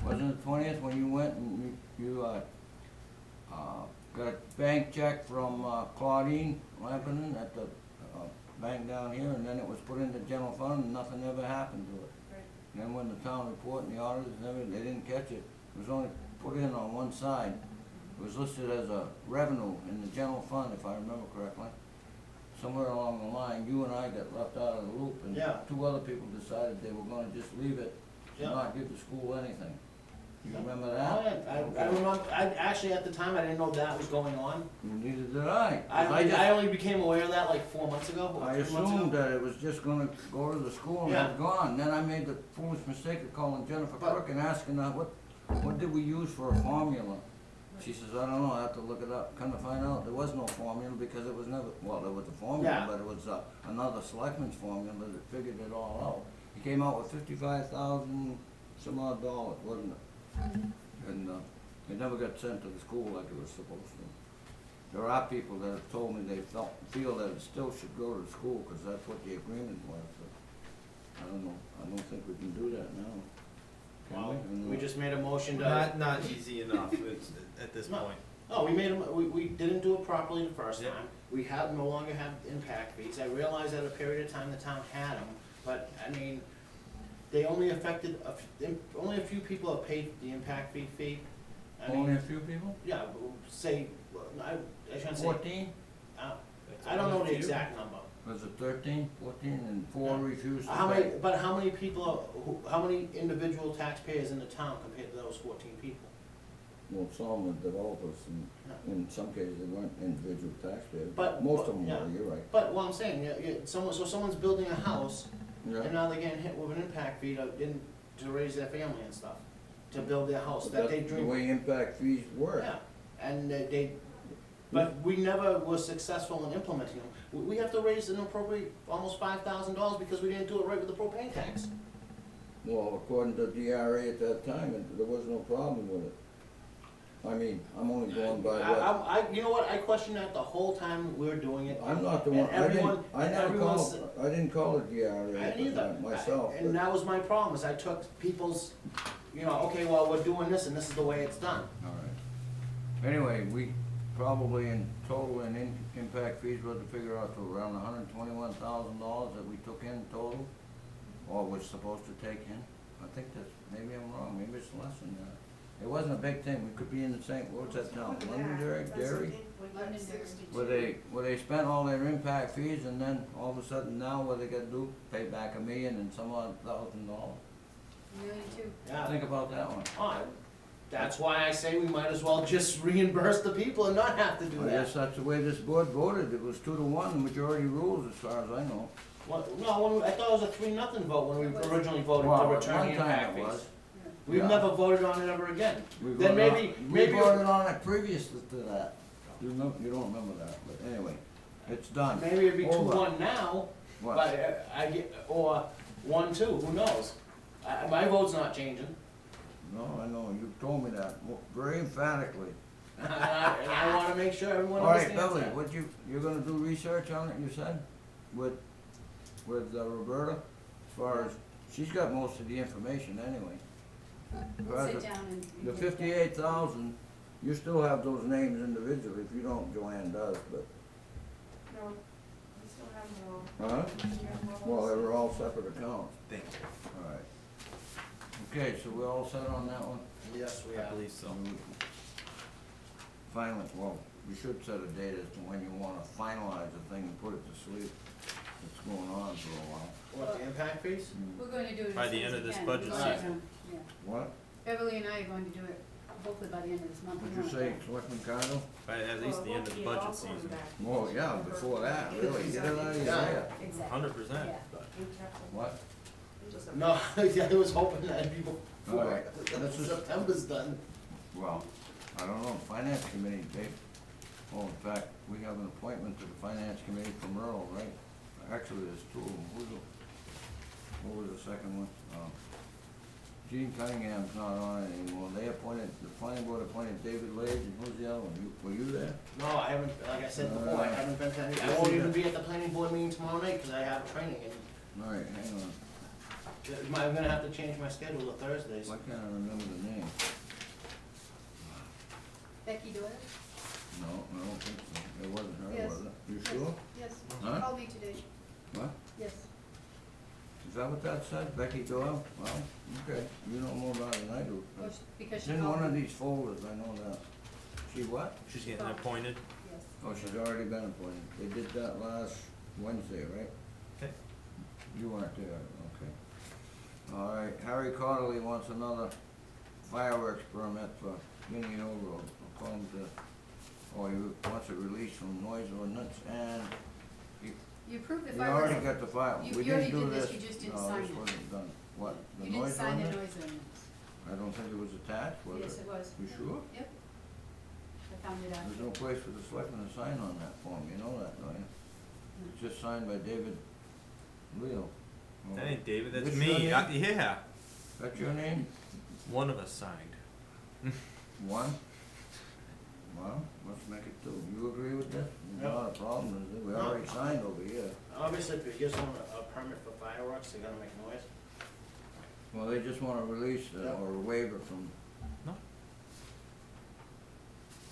wasn't the 20th when you went and you got a bank check from Claudine Lampinen at the bank down here, and then it was put in the general fund, and nothing ever happened to it. Right. And then when the town report and the auditors and everything, they didn't catch it. It was only put in on one side. It was listed as a revenue in the general fund, if I remember correctly. Somewhere along the line, you and I got left out of the loop, and Yeah. two other people decided they were gonna just leave it, Yeah. and not give the school anything. You remember oh, that? yeah, I remember, actually, at the time, I didn't know that was going on. Neither did I. I only became aware of that like 4 months ago, or I 3 months assumed ago. that it was just gonna go to the school and Yeah. it was gone. Then I made the foolish mistake of calling Jennifer But- Crook and asking her, what what did we use for a formula? She says, I don't know, I have to look it up. Come to find out, there was no formula because it was never, well, there was a formula, Yeah. but it was, another selectman's formula that figured it all out. He came out with 55,000 some odd dollars, wasn't it? And, it never got sent to the school like it was supposed to. There are people that have told me they feel that it still should go to the school, cause that's what the agreement was, but I don't know, I don't think we can do that now. Can Well, we? we just made a motion to. Not easy enough, it's, at this No. point. Oh, we didn't do it properly the first Yeah. time. We no longer have impact fees. I realize at a period of time the town had them, but, I mean, they only affected, only a few people have paid the impact fee. I mean, Only a few people? yeah, say, I shouldn't say, 14? I don't know the exact number. Was it 13, 14, and 4 refused to How pay? many, but how many people, how many individual taxpayers in the town compared to those 14 people? Well, some were developers, and Yeah. in some cases, they weren't individual taxpayers, But- most of them yeah. were, you're right. But what I'm saying, someone's building a house, Yeah. and now they're getting hit with an impact fee to raise their family and stuff, to build their house But that they that's the dream. way impact fees work. Yeah, and but we never were successful in implementing them. We have to raise and appropriate almost $5,000 because we didn't do it right with the propane tax. Well, according to DRA at that time, there was no problem with it. I mean, I'm only going by what, You know what, I questioned that the whole time we were doing it. I'm not the and one, everyone- I didn't call it DRA I at didn't the either. time myself, And but, that was my problem, is I took people's, okay, well, we're doing this and this is the way it's done. all right. Anyway, we probably in total in impact fees, we had to figure out to around $121,000 that we took in total, or was supposed to take in. I think that's, maybe I'm wrong, maybe it's less than that. It wasn't a big thing, we could be in the same, what's that town, Londonderry, Derry? Where they spent all their impact fees and then all of a sudden now what they gotta do, pay back $1 million and some odd $1,000. $1,000,002. Yeah. Think about that one. That's why I say we might as well just reimburse the people and not have to do I guess that. that's the way this board voted, it was 2-1, the majority rules as far as I know. I thought it was a 3-0 vote when we originally voted to Well, at return one the time impact it fees. was. We've Yeah. never voted on it ever again. We Then voted maybe, on- maybe. We voted on it previous to that. You don't remember that, but anyway, it's done. Maybe it'd be Over. 2-1 now, What? but I get, or 1-2, who knows? My vote's not changing. No, I know, you told me that very emphatically. And I wanna make sure everyone All right, understands Beverly, that. you're gonna do research on it, you said? With Roberta? As far as, she's got most of the information anyway. We'll sit down and. The get that. 58,000, you still have those names individually, if you don't, Joanne does, but, No, we still have more. huh? Well, they were all separate accounts, Thank you. all right. Okay, so we're all set on that one? Yes, we I are. believe so. Finally, well, we should set a date as to when you wanna finalize the thing and put it to sleep. It's going on for a while. What, the impact fees? We're going to do it as By the soon as end of we this can. budget We're going season. to- yeah. What? Beverly and I are going to do it hopefully by the end of this month. Did We you want say it done. Selectman Condo? By at least the end of the budget season. Well, yeah, before that, really, get it out of your Yeah. head. Exactly. 100%. Yeah. What? No, I was hoping that'd be All before right. This is- September's done. Well, I don't know, Finance Committee, Dave, oh, in fact, we have an appointment to the Finance Committee from Earl, right? Actually, there's two of them, what was the second one? Gene Cunningham's not on it anymore, they appointed, the planning board appointed David Lage, and who's the other one, were you there? No, I haven't, like I said before, I haven't been to any, I Yes, won't you even did. be at the planning board meeting tomorrow night, cause I have training and All right, hang on, I'm gonna have to change my schedule to Thursdays. why can't I remember the name? Becky Doyle? No, I don't think so, it wasn't her, Yes. was it? You Yes. sure? Yes, Huh? she called me today. What? Yes. Is that what that said, Becky Doyle? Well, okay, you know more about it than I do. Well, because It's she in called one of me. these folders, I know that. She what? She's getting appointed. Yes. Oh, she's already been appointed. They did that last Wednesday, right? Okay. You weren't there, okay. All right, Harry Connolly wants another fireworks permit for Guinea Hill Road. According to, he wants a release from noise ordinance, and You approved the we fireworks. already got the fire. You- We you already didn't do did this, this. you just didn't No, sign this it. wasn't done. What, the You didn't noise sign the ordinance? noise ordinance. I don't think it was attached, was it? Yes, it was. You sure? Yep. I found it out. There's no place for the selectmen to sign on that form, you know that, don't you? It's just signed by David Leo. Oh. That ain't David, that's This me. your name? Yeah, That's your name? one of us signed. One? Well, let's make it two. You agree with this? Yep. Not a problem, is it? We No. already signed over here. Obviously, if it gives them a permit for fireworks, they're gonna make noise. Well, they just want a release Yep. or a waiver from. No.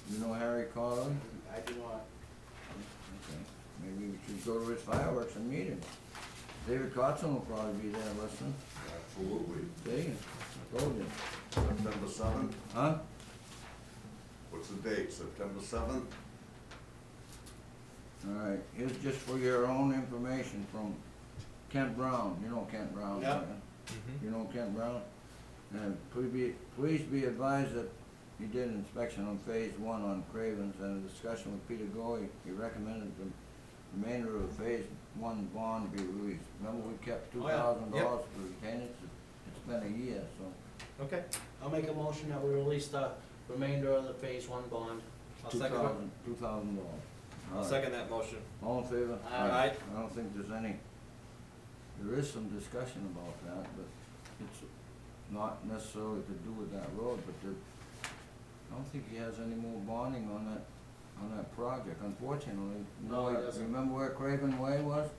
You know Harry Collins? I do not. Okay, maybe we should go to his fireworks and meet him. David Cotson will probably be there listening. Absolutely. See, I told you. September seventh, Huh? what's the date, September seventh? All right, here's just for your own information from Kent Brown. You know Kent Brown, Yep. don't you? You know Kent Brown? And please be advised that he did an inspection on phase one on Cravens and a discussion with Peter Goy. He recommended the remainder of phase one bond be released. Remember, we kept Oh, yeah. $2,000 for retainage? It's been a year, so. Okay. I'll make a motion that we release the remainder of the phase one bond. I'll second it. $2,000. I'll second that motion. All in favor? Aye. I don't think there's any, there is some discussion about that, but it's not necessarily to do with that road, but I don't think he has any more bonding on that project, unfortunately. No, he doesn't. Remember where Craven Way was?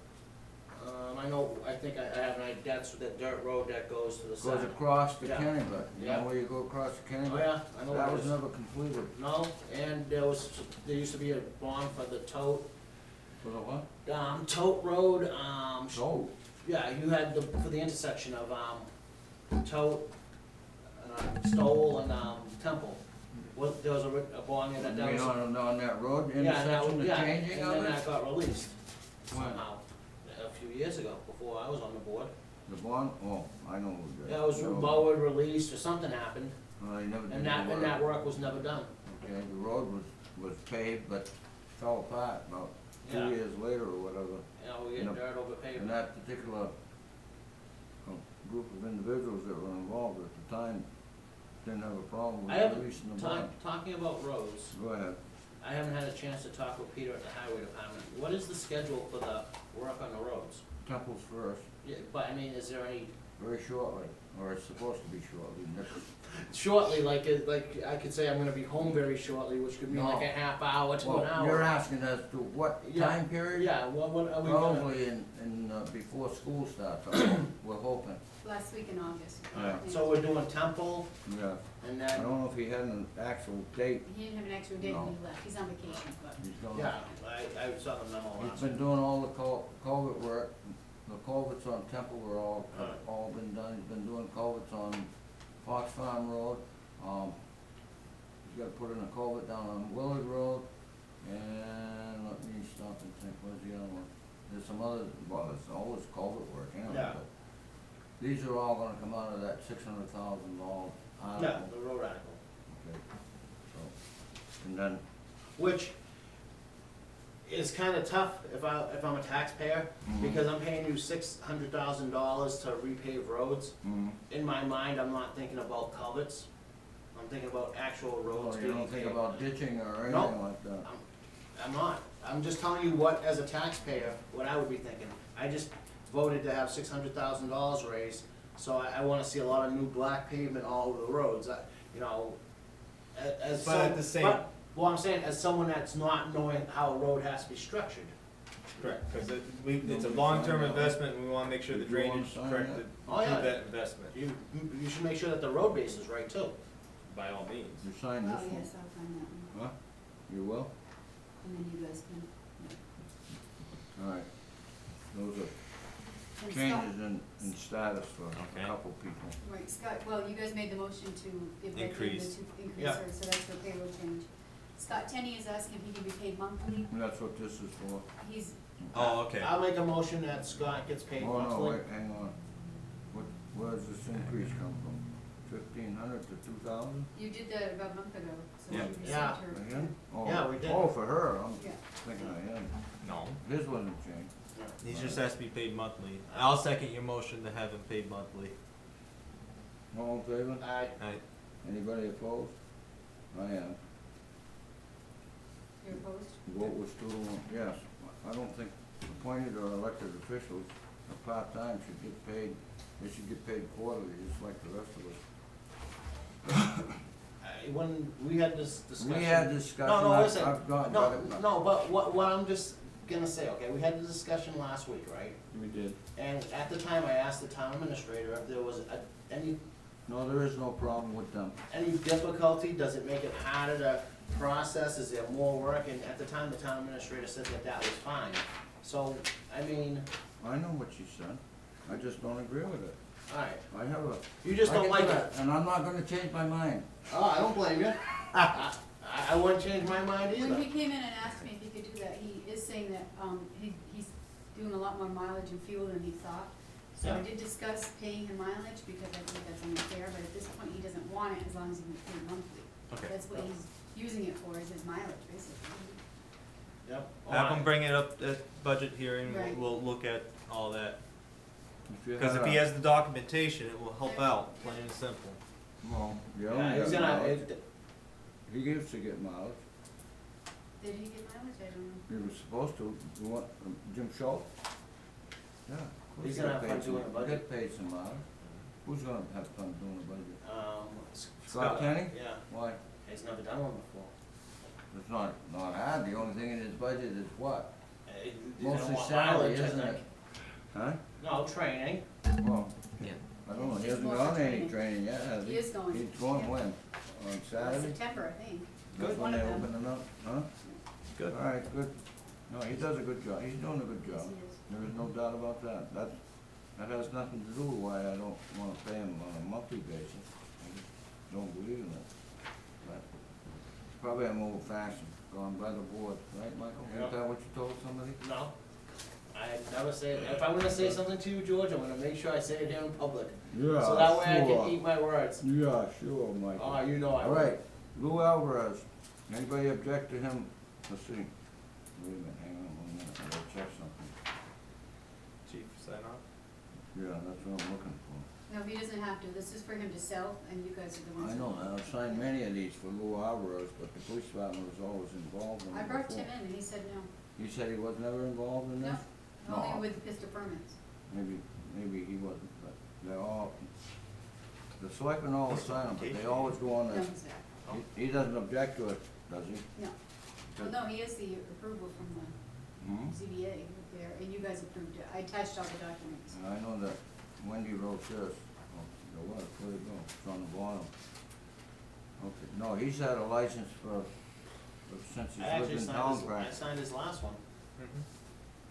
I know, I think I have, that's that dirt road that goes to the side. Goes across to Yeah. Kennebunk. You Yeah. know where you go across to Kennebunk? Oh, yeah, I know where That it was is. never completed. No, and there used to be a bond for the tote, For the what? tote road, So, yeah, you had for the intersection of, tote, Stowell and, Temple. There was a bond in that, you mean on that road yeah, that intersection, was, the yeah, changing and of then it? that got released When? somehow, a few years ago, before I was on the board. The bond? Oh, I know who did. Yeah, it was No. mowed, released, or something happened, They never did and the that work. work was never done. Okay, the road was paved, but fell apart about Yeah. 2 years later or whatever. You know, we And get the- dirt over And pavement. that particular group of individuals that were involved at the time didn't have a problem I with haven't, releasing the bond. talking about roads, Go ahead. I haven't had a chance to talk with Peter at the highway department. What is the schedule for the work on the roads? Temples first, Yeah, but I mean, is there any, very shortly, or it's supposed to be shortly. shortly, like I could say I'm gonna be home very shortly, which could mean like a No. half hour to an Well, you're hour. asking as to what Yeah. time period? Yeah, what are we gonna? Probably before school starts, we're hoping. Last week in August. Yeah. So we're doing Temple, Yeah, and I then, don't know if he had an actual date. He didn't have an actual date when No. he left, he's on vacation, but. He's gone. yeah, I saw the memo He's last been week. doing all the culvert work. The culverts on Temple were Alright. all been done. He's been doing culverts on Fox Farm Road. He's gotta put in a culvert down on Willard Road. And let me stop and think, where's the other one? There's some other, well, there's always culvert work, anyway, Yeah. but these are all gonna come out of that $600,000 article. Yeah, the road article, Okay, so, and then, which is kinda tough if I'm a taxpayer, Mhm. because I'm paying you $600,000 to repave roads. In my mind, I'm not thinking about culverts, I'm thinking about actual roads oh, being you don't think paved. about ditching or No. anything like that? I'm not, I'm just telling you what, as a taxpayer, what I would be thinking. I just voted to have $600,000 raised, so I wanna see a lot of new black pavement all over the roads, you know, as But at the same- well, I'm saying, as someone that's not knowing how a road has to be structured. Correct, because it's a Nobody long-term signed that. investment, and we wanna make sure the Did you wanna drainage is sign correct that? to Oh, yeah. do that investment, You should make sure that the road base is right too. by all means. You signed this Oh, one? yes, I'll find that one, Huh? You will? and then you guys can. All right. Those are And Scott, changes in status for a Okay. couple people. right, Scott, well, you guys made the motion to give that Increase. to increase Yeah. her, so that's the payroll change. Scott Tenney is asking if he can be paid monthly, And that's what this is for. he's, Oh, okay. I'll make a motion that Scott gets paid Oh, no, monthly. wait, hang on. Where does this increase come from? 1,500 to 2,000? you did that about a month ago, so Yeah. you received Yeah. her. Again? Oh, Yeah, we did. Oh, for her, I'm Yeah. thinking of him. No, His wasn't changed. he just has to be paid monthly. I'll second your motion to have him paid monthly. All in favor? I, Anybody opposed? I am. You're opposed? Vote was 2-1, yes. I don't think appointed or elected officials are part-time should get paid, they should get paid quarterly, just like the rest of us. when we had this discussion. We had discussion, No, I've listen. got No, it. no, but what I'm just gonna say, okay, we had the discussion last week, right? We did. And at the time, I asked the town administrator if there was any No, there is no problem with them. any difficulty, does it make it harder to process, is there more work? And at the time, the town administrator said that that was fine. So, I mean, I know what you said, I just don't agree with it. alright, I have a. you just I don't can like do it. that, and I'm not gonna change my mind. Oh, I don't blame you. I wouldn't change my mind When either. he came in and asked me if he could do that, he is saying that, he's doing a lot more mileage and fuel than he thought. So I Yeah. did discuss paying him mileage, because I think that's only fair, but at this point, he doesn't want it as long as he can pay monthly. Okay. That's what he's using it for, is his mileage, basically. Yep. Have them bring it up at budget hearing, Right. we'll look at all that. If you Because had if he a- has the documentation, it will help out, plain and simple. Well, you Yeah, only he's got gonna, mileage. He used to get mileage, Did he get mileage? I don't know. he was supposed to, you want, Jim Schultz? Yeah. of course He's he gonna got have fun paid some- doing a budget. He got paid some mileage. Who's gonna have fun doing a budget? Scott Kenny? Yeah, Why? he's never done one before. It's not hard, the only thing in his budget is what? He doesn't Mostly want salary, mileage, I isn't think. it? Huh? No, training. Well, Yeah. I don't know, he He's hasn't more gone for any training. training yet, has he? He is going. He's going Yeah. when? On Saturday? September, I think. That's when One of they're them. opening up, huh? Good. All right, good. No, he does a good job, he's doing a good Yes, job. he is. There is no doubt about that. That has nothing to do with why I don't wanna pay him on a monthly basis. I just don't believe in it. But probably I'm old fashioned, gone by the board, right, Michael? Yeah. Isn't that what you told somebody? No. I never say, if I'm gonna say something to you, George, I'm gonna make sure I say it here in public. Yeah, So that way I can eat my words. Yeah, sure, Michael. Oh, you know I All will. right, Lou Alvarez, anybody object to him? Let's see. Wait a minute, hang on 1 minute, I gotta check something. Chief, sign off? Yeah, that's what I'm looking for. No, he doesn't have to. This is for him to sell, and you guys are the ones. I know that, I've signed many of these for Lou Alvarez, but the police department was always involved in it I brought before. Tim in, and he said no. He said he was never involved in No, this? No. only with pistol permits. Maybe he wasn't, but they're all, the selectmen always sign them, but they always go on No, the, he's not. he doesn't object to it, does he? No. Well, no, he has the approval from the Hmm? ZBA there, and you guys approved it. I attached all the documents. I know that Wendy wrote this. Oh, the what, where'd it go? It's on the bottom. Okay, no, he's had a license since he's I actually lived in signed town his, I practice. signed his last one.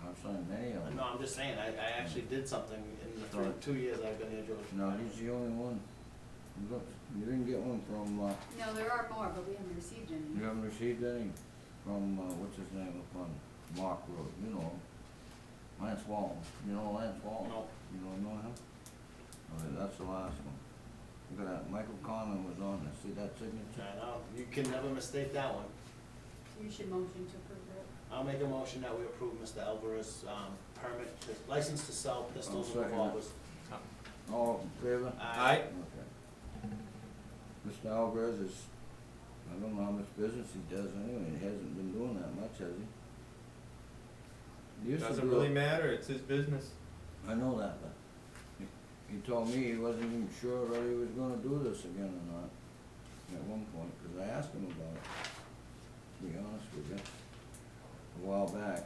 I've signed many of them. No, I'm just saying, I actually did something in the Sorry. 2 years I've been here, George. No, he's the only one. Look, you didn't get one from, No, there are more, but we haven't received any. you haven't received any from, what's his name up on Mark Road, you know him. Lance Walton, you know Lance Walton? No. You don't know him? Okay, that's the last one. Look at that, Michael Conlon was on there, see that signature? I know, you can never mistake that one. You should motion to approve it. I'll make a motion that we approve Mr. Alvarez, permit, license to sell pistols I'll and second it. revolvers. All in favor? Aye. Okay. Mr. Alvarez is, I don't know how much business he does anyway, he hasn't been doing that much, has he? He used to Doesn't do really it- matter, it's his business. I know that, but he told me he wasn't even sure whether he was gonna do this again or not at one point, cause I asked him about it, to be honest with you, a while back.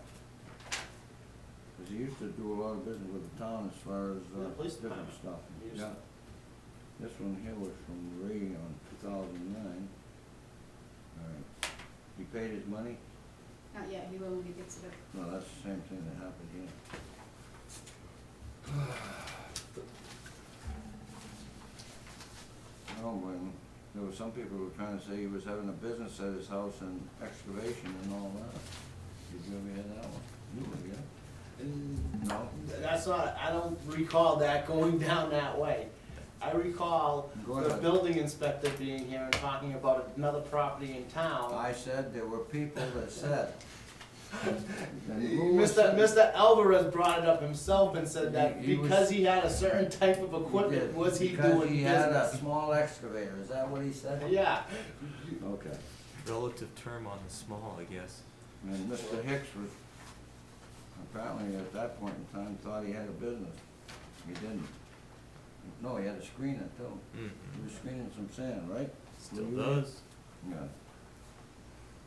Cause he used to do a lot of business with the town as far as, Yeah, police different department. stuff. He used Yeah. This one here was from Ray on 2009. Alright, he paid his money? Not yet, he will when he gets it up. No, that's the same thing that happened here. I don't blame him. There were some people who were trying to say he was having a business at his house and excavation and all that. Did you ever hear that one? You were here? No? That's not, I don't recall that going down that way. I recall Go the ahead. building inspector being here and talking about another property in town. I said there were people that said And who was Mr. Alvarez brought it up himself and said that He was- because he had a certain type of equipment, was he doing Because he had a business? small excavator, is that what he said? Yeah, Okay. Relative term on the small, I guess. And Mr. Hicks was, apparently at that point in time, thought he had a business. He didn't. No, he had a screener too. He was screening some sand, right? Still Were you does. Yeah.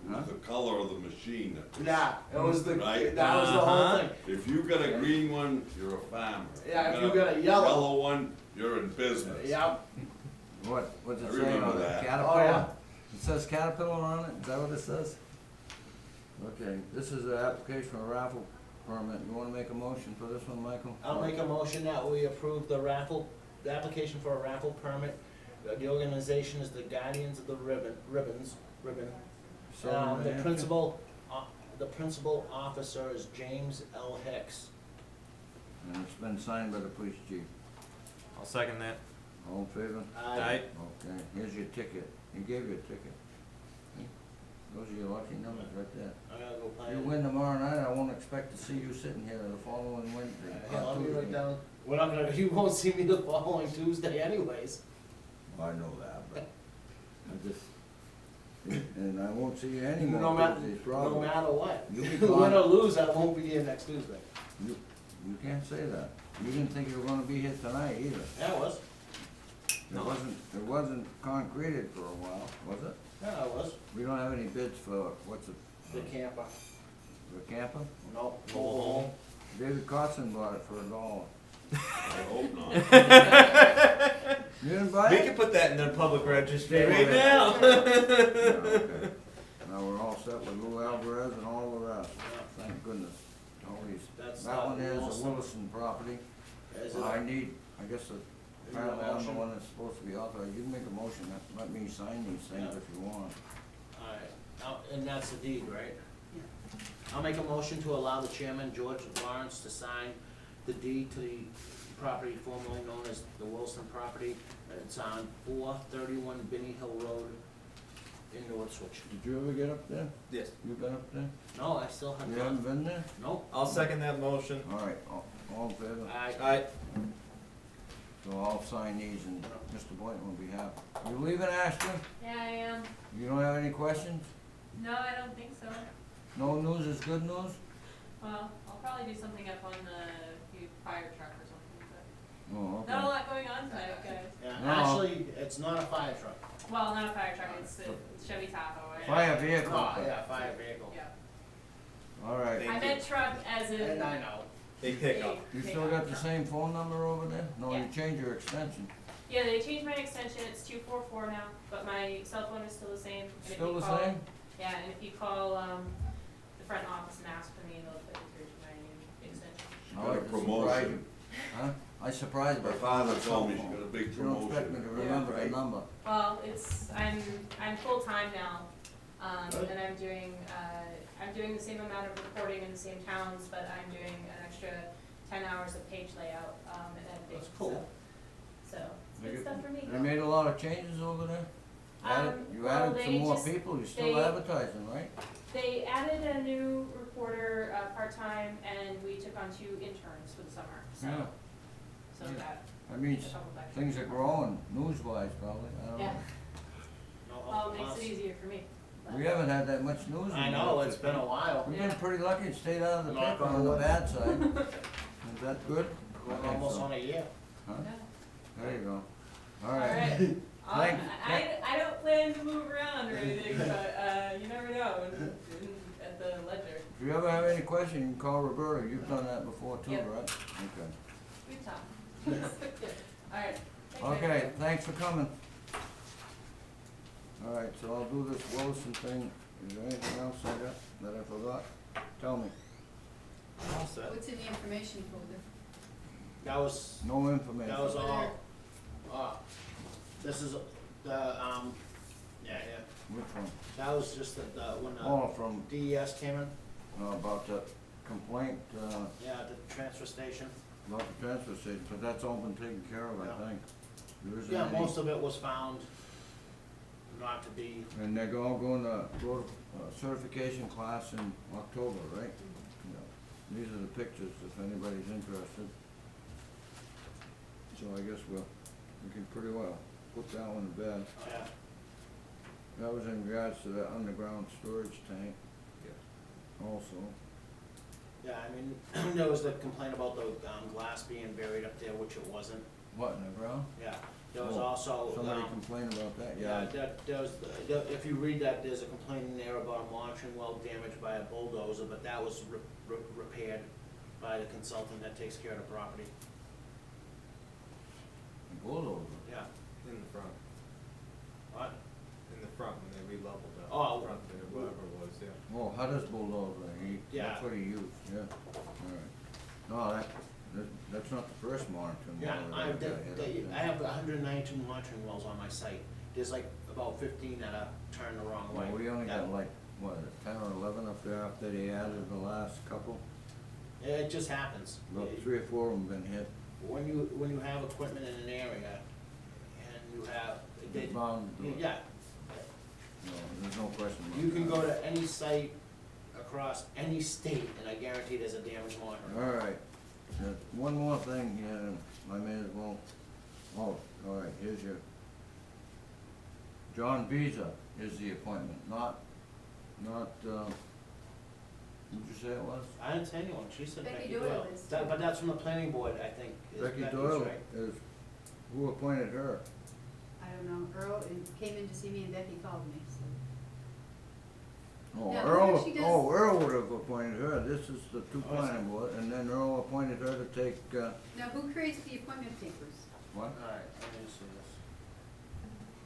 It was the color of the machine that was. yeah, it was the, Right. that was the whole Uh-huh. thing. If you got a green one, you're a farmer. Yeah, if you got a yellow- Yellow one, you're in business. Yeah, What's I it say remember on it? that. Caterpillar? Oh, yeah. It says Caterpillar on it, is that what it says? Okay, this is an application for a raffle permit, you wanna make a motion for this one, Michael? I'll make a motion that we approve the raffle, the application for a raffle permit. The organization is the Guardians of the Ribbon. Southern New The Hampshire? principal officer is James L. Hicks. And it's been signed by the police chief. I'll second that. All in favor? Aye. Okay, here's your ticket. He gave you a ticket. See? Those are your lucky numbers right there. I gotta go If play. you win tomorrow night, I won't expect to see you sitting here the following Wednesday. Yeah, I'll be Tuesday. right down. We're not gonna, you won't see me the following Tuesday anyways. I know that, but I just, and I won't see you anymore. No matter, Tuesdays, no probably. matter what. You'll be Win gone. or lose, I won't be here next Tuesday. You can't say that. You didn't think you were gonna be here tonight either. Yeah, I was. It wasn't concreted for a while, was it? Yeah, I was. We don't have any bids for, what's it, The camper. the camper? No, Mobile home. David Cotson bought it for $1. I hope not. You didn't buy We it? can put that in the public registry Yeah. right now. Yeah, okay. Now we're all set with Lou Alvarez and all the rest. Thank goodness. Always. That's That one is a Wilson. Wilson property. Is it? I need, I guess, apparently I'm the motion? one that's supposed to be authorized. You can make a motion, let me sign these things if you want. Alright, and that's the deed, right? Yeah. I'll make a motion to allow the chairman, George Lawrence, to sign the deed to the property formerly known as the Wilson property. It's on 431 Binney Hill Road in New Ipswich. Did you ever get up there? Yes. You been up there? No, I still have You not. haven't been there? Nope. I'll second that motion. All right, all in favor? Aye. So I'll sign these and Mr. Boynton will be happy. You leaving, Ashton? Yeah, I am. You don't have any questions? No, I don't think so. No news is good news? Well, I'll probably do something up on the fire truck or something, but Oh, not a okay. lot going on tonight, guys. Yeah, No. actually, it's not a fire truck. Well, not a fire truck, it's a Chevy Tahoe. Fire vehicle. Oh, yeah, fire vehicle. Yeah. All right. I meant truck as in. And I know. They pick up. You still got the same phone number over there? No, you Yeah. changed your extension. Yeah, they changed my extension, it's 244 now, but my cell phone is still the same. And if Still you the call- same? Yeah, and if you call, the front office and ask for me, they'll put you through to my new extension. I Got a like to surprise promotion. you. Huh? I surprised My by father phone. told me she got a big You don't expect me to promotion. remember the right? number. Well, I'm full-time now, Good. and I'm doing the same amount of reporting in the same towns, but I'm doing an extra 10 hours of page layout, and editing. That's cool. So, it's good stuff for me. They made a lot of changes over there? You well, added some they more just- people, you're still they- advertising, right? They added a new reporter, part-time, and we took on 2 interns for the summer, so, Yeah. so Yeah. that, I mean, a couple of extra. things are growing, news-wise probably, I don't Yeah, know. No well, help it from makes us. it easier for me. but- We haven't had that much news. I in know, there. it's been a while. We've been pretty lucky to stay out of the Knock paper on on the wood. bad side. Is that good? I We're think almost so. on a year. Huh? Yeah. There you go. All All right. right. Thank- I don't plan to move around or anything, but, you never know at the ledger. If you ever have any question, you can call Roberta. You've done that before too, Yep. right? Okay. Good talk. All right. Thanks, Okay, everybody. thanks for coming. All right, so I'll do this Wilson thing. Is there anything else I got that I forgot? Tell me. All set. What's in the information folder? That was, No information. that was all, this is, the, yeah, Which one? that was just when Oh, from, DES came in, about the complaint, yeah, the transfer station. about the transfer station, but that's all been taken care of, I Yeah. think. There isn't Yeah, any- most of it was found not to be, And they're all going to go to certification class in October, right? Yeah. These are the pictures if anybody's interested. So I guess we can pretty well put that one to bed. yeah, That was in regards to the underground storage tank Yeah. also. yeah, I mean, there was the complaint about the, glass being buried up there, which it wasn't, What, in the ground? yeah. There was Oh, also, Somebody complained about that, yeah, yeah. if you read that, there's a complaint in there about a monitoring well damaged by a bulldozer, but that was repaired by the consultant that takes care of the property, Bulldozer. yeah. In the front, What? in the front when they re-leveled that. Oh. Front there, whatever it was, yeah. Oh, Hudder's bulldozer, Yeah. that's what he used, yeah. All right. No, that's not the first monitoring well Yeah, that I, I've got hit up I have 192 monitoring wells on my site. There's like about 15 that are turned the wrong way. Well, we only That- got like, what, 10 or 11 up there after they added the last couple? It just happens. About 3 or 4 of them been hit. When you have equipment in an area and you have, They're bound to do it. yeah, No, there's no question about that. you can go to any site across any state and I guarantee there's a damage monitor. All right, one more thing here, I may as well, oh, all right, here's your, John Visa is the appointment, not, who'd you say it was? I didn't say anyone, she said Becky Becky Doyle Doyle. is. But that's from the planning board, I think, is Becky Becky's, Doyle right? is, who appointed her? I don't know, Earl came in to see me and Becky called me, so. Oh, No, Earl, she does- oh, Earl would have appointed her, this is the two Oh, is planning board, and then Earl appointed her to take, Now, who creates the appointment papers? what? Alright, let me see this.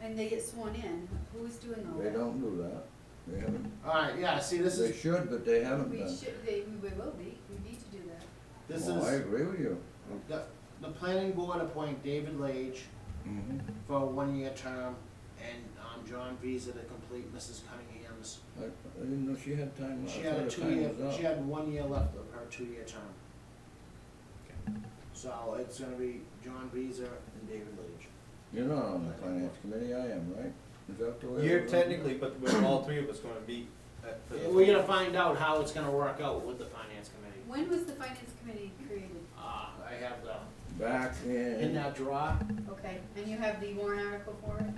And they get sworn in, who's doing all that? They don't do that, they haven't, Alright, yeah, see, this they is, should, but they haven't We done. should, we will be, we need to do that. this Oh, I is, agree with you. the planning board appoint David Lage Mhm. for a 1-year term, and, John Visa to complete Mrs. Cunningham's. I didn't know she had time left. She I had thought a her 2-year, time was up. she had 1 year left of her 2-year term. Okay. So it's gonna be John Visa and David Lage. You're not on the finance committee, I am, right? Is that the way? it You're was? technically, but we're all three of us gonna meet for the. We're gonna find out how it's gonna work out with the finance committee. When was the finance committee created? I have the, Back in that drawer, Okay, and you have the warrant article for it?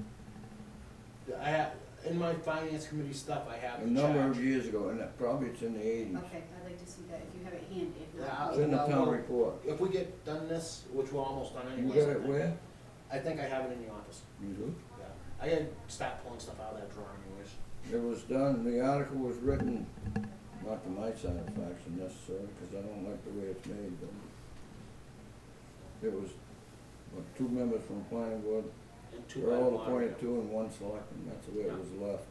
I have, in my finance committee stuff, I have a the number charge. of years ago, and that probably it's in the eighties. Okay, I'd like to see that, if you have it handy, if Yeah, not. It's in the Well, town well, report. If we get done this, which we're almost done You anyways. got it where? I think I have it in the office, You do? yeah. I gotta start pulling stuff out of that drawer anyways. It was done, the article was written, not to my satisfaction necessarily, because I don't like the way it's made, but it was, what, 2 members from planning board, And 2 they're by all one, appointed yeah. 2 and 1 selectman, that's the way it Yeah. was left.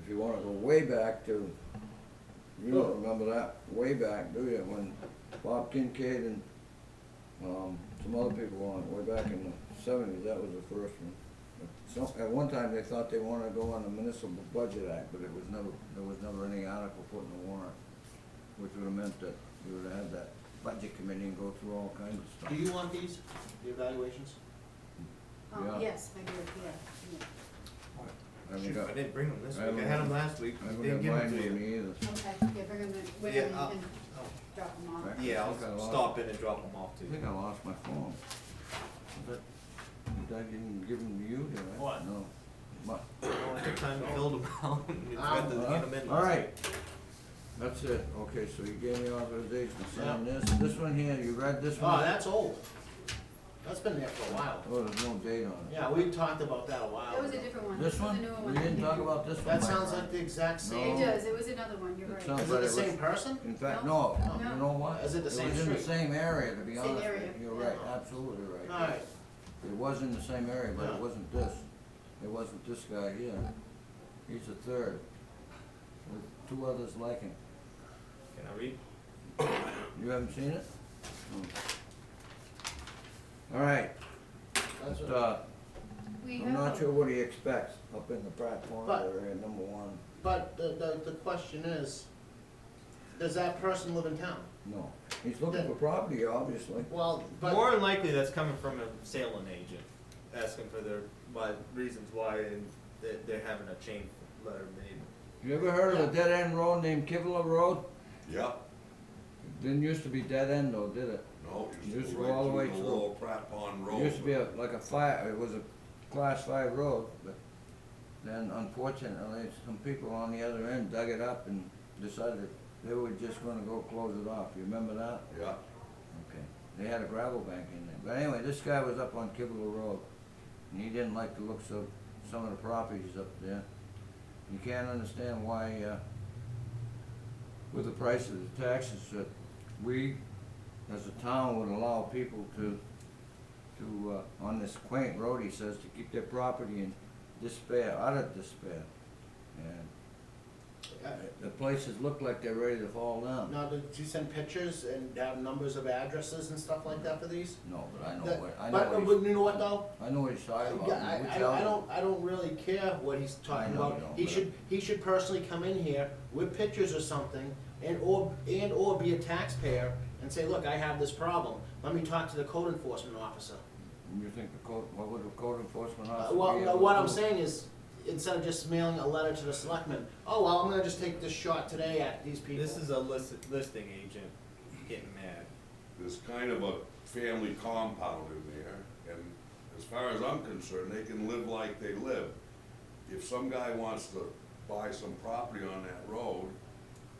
If you wanna go way back to, you don't remember that, way back, do you, when Bob Kincaid and, some other people were on it, way back in the 70s, that was the first one. But So, at one time, they thought they wanted to go on the municipal budget act, but there was never any article put in the warrant, which would have meant that you would have had that budget committee and go through all kinds of stuff. Do you want these, the evaluations? Yeah. Yes, I do, yeah. I haven't Shoot, got, I didn't bring them this I week, I haven't had them got- last week, I haven't didn't got give them mine to with you. me either. Okay, yeah, bring them in, whenever Yeah, you I'll- can drop them off. Right. Yeah, I think I I'll lost- stop in and drop them off to I you. think I lost my phone. Did I didn't give them to you, did I? What? No. My- Well, I took time to fill them out and got to get them in. All right, that's it, okay, so you gave me authorization to sign this one here, you read this Oh, one? that's old. That's been there for a while. Oh, there's no date on it. Yeah, we talked about that a while That was a ago. different one, This this was a one? newer one. We didn't talk about this one, That my sounds friend. like the exact No. same. It does, it was another one, you're It right. sounds Is like it the was- same person? In fact, No. no, No. you know what? Is it the same It was in the street? same area, to be Same honest with area, you, you're yeah. right, absolutely right. Alright, It was in the same area, but Yeah. it wasn't this. It wasn't this guy here. He's the third, with 2 others like him. Can I read? You haven't seen it? All right, that's what, We I'm not have, sure what he expects up in the Pratt Pond But- area, number 1. but the question is, does that person live in town? No, he's looking for property, obviously. Well, but, More than likely, that's coming from a sailing agent, asking for their, reasons why, and they're having a chain letter made. You ever heard of a dead-end road named Kivler Road? Yep, Didn't used to be dead-end though, did it? no, Used used to to go go all the way right through the through. little Pratt Pond Road. It used to be like a fire, it was a class 5 road, but then unfortunately, some people on the other end dug it up and decided they were just gonna go close it off. You remember that? Yeah, Okay. They had a gravel bank in there. But anyway, this guy was up on Kibble Road, and he didn't like the looks of some of the properties up there. You can't understand why, with the price of the taxes, that we, as a town, would allow people to, on this quaint road, he says, to keep their property in despair, utter despair. And the places look like they're ready to fall down. Now, did you send pictures and have numbers of addresses and stuff like that for these? No, but I know That- what, But you know what though? I know what he's talking about. Yeah, Which I don't really care what he's talking I know about. you don't, He should personally come in here with pictures or something and or be a taxpayer and say, look, I have this problem. Let me talk to the code enforcement officer. You think the code, what would the code enforcement officer be Well, able to what I'm do? saying is, instead of just mailing a letter to the selectmen, oh, well, I'm gonna just take this shot today at these people. This is a listing agent getting mad. there's kind of a family compound in there, and as far as I'm concerned, they can live like they live. If some guy wants to buy some property on that road,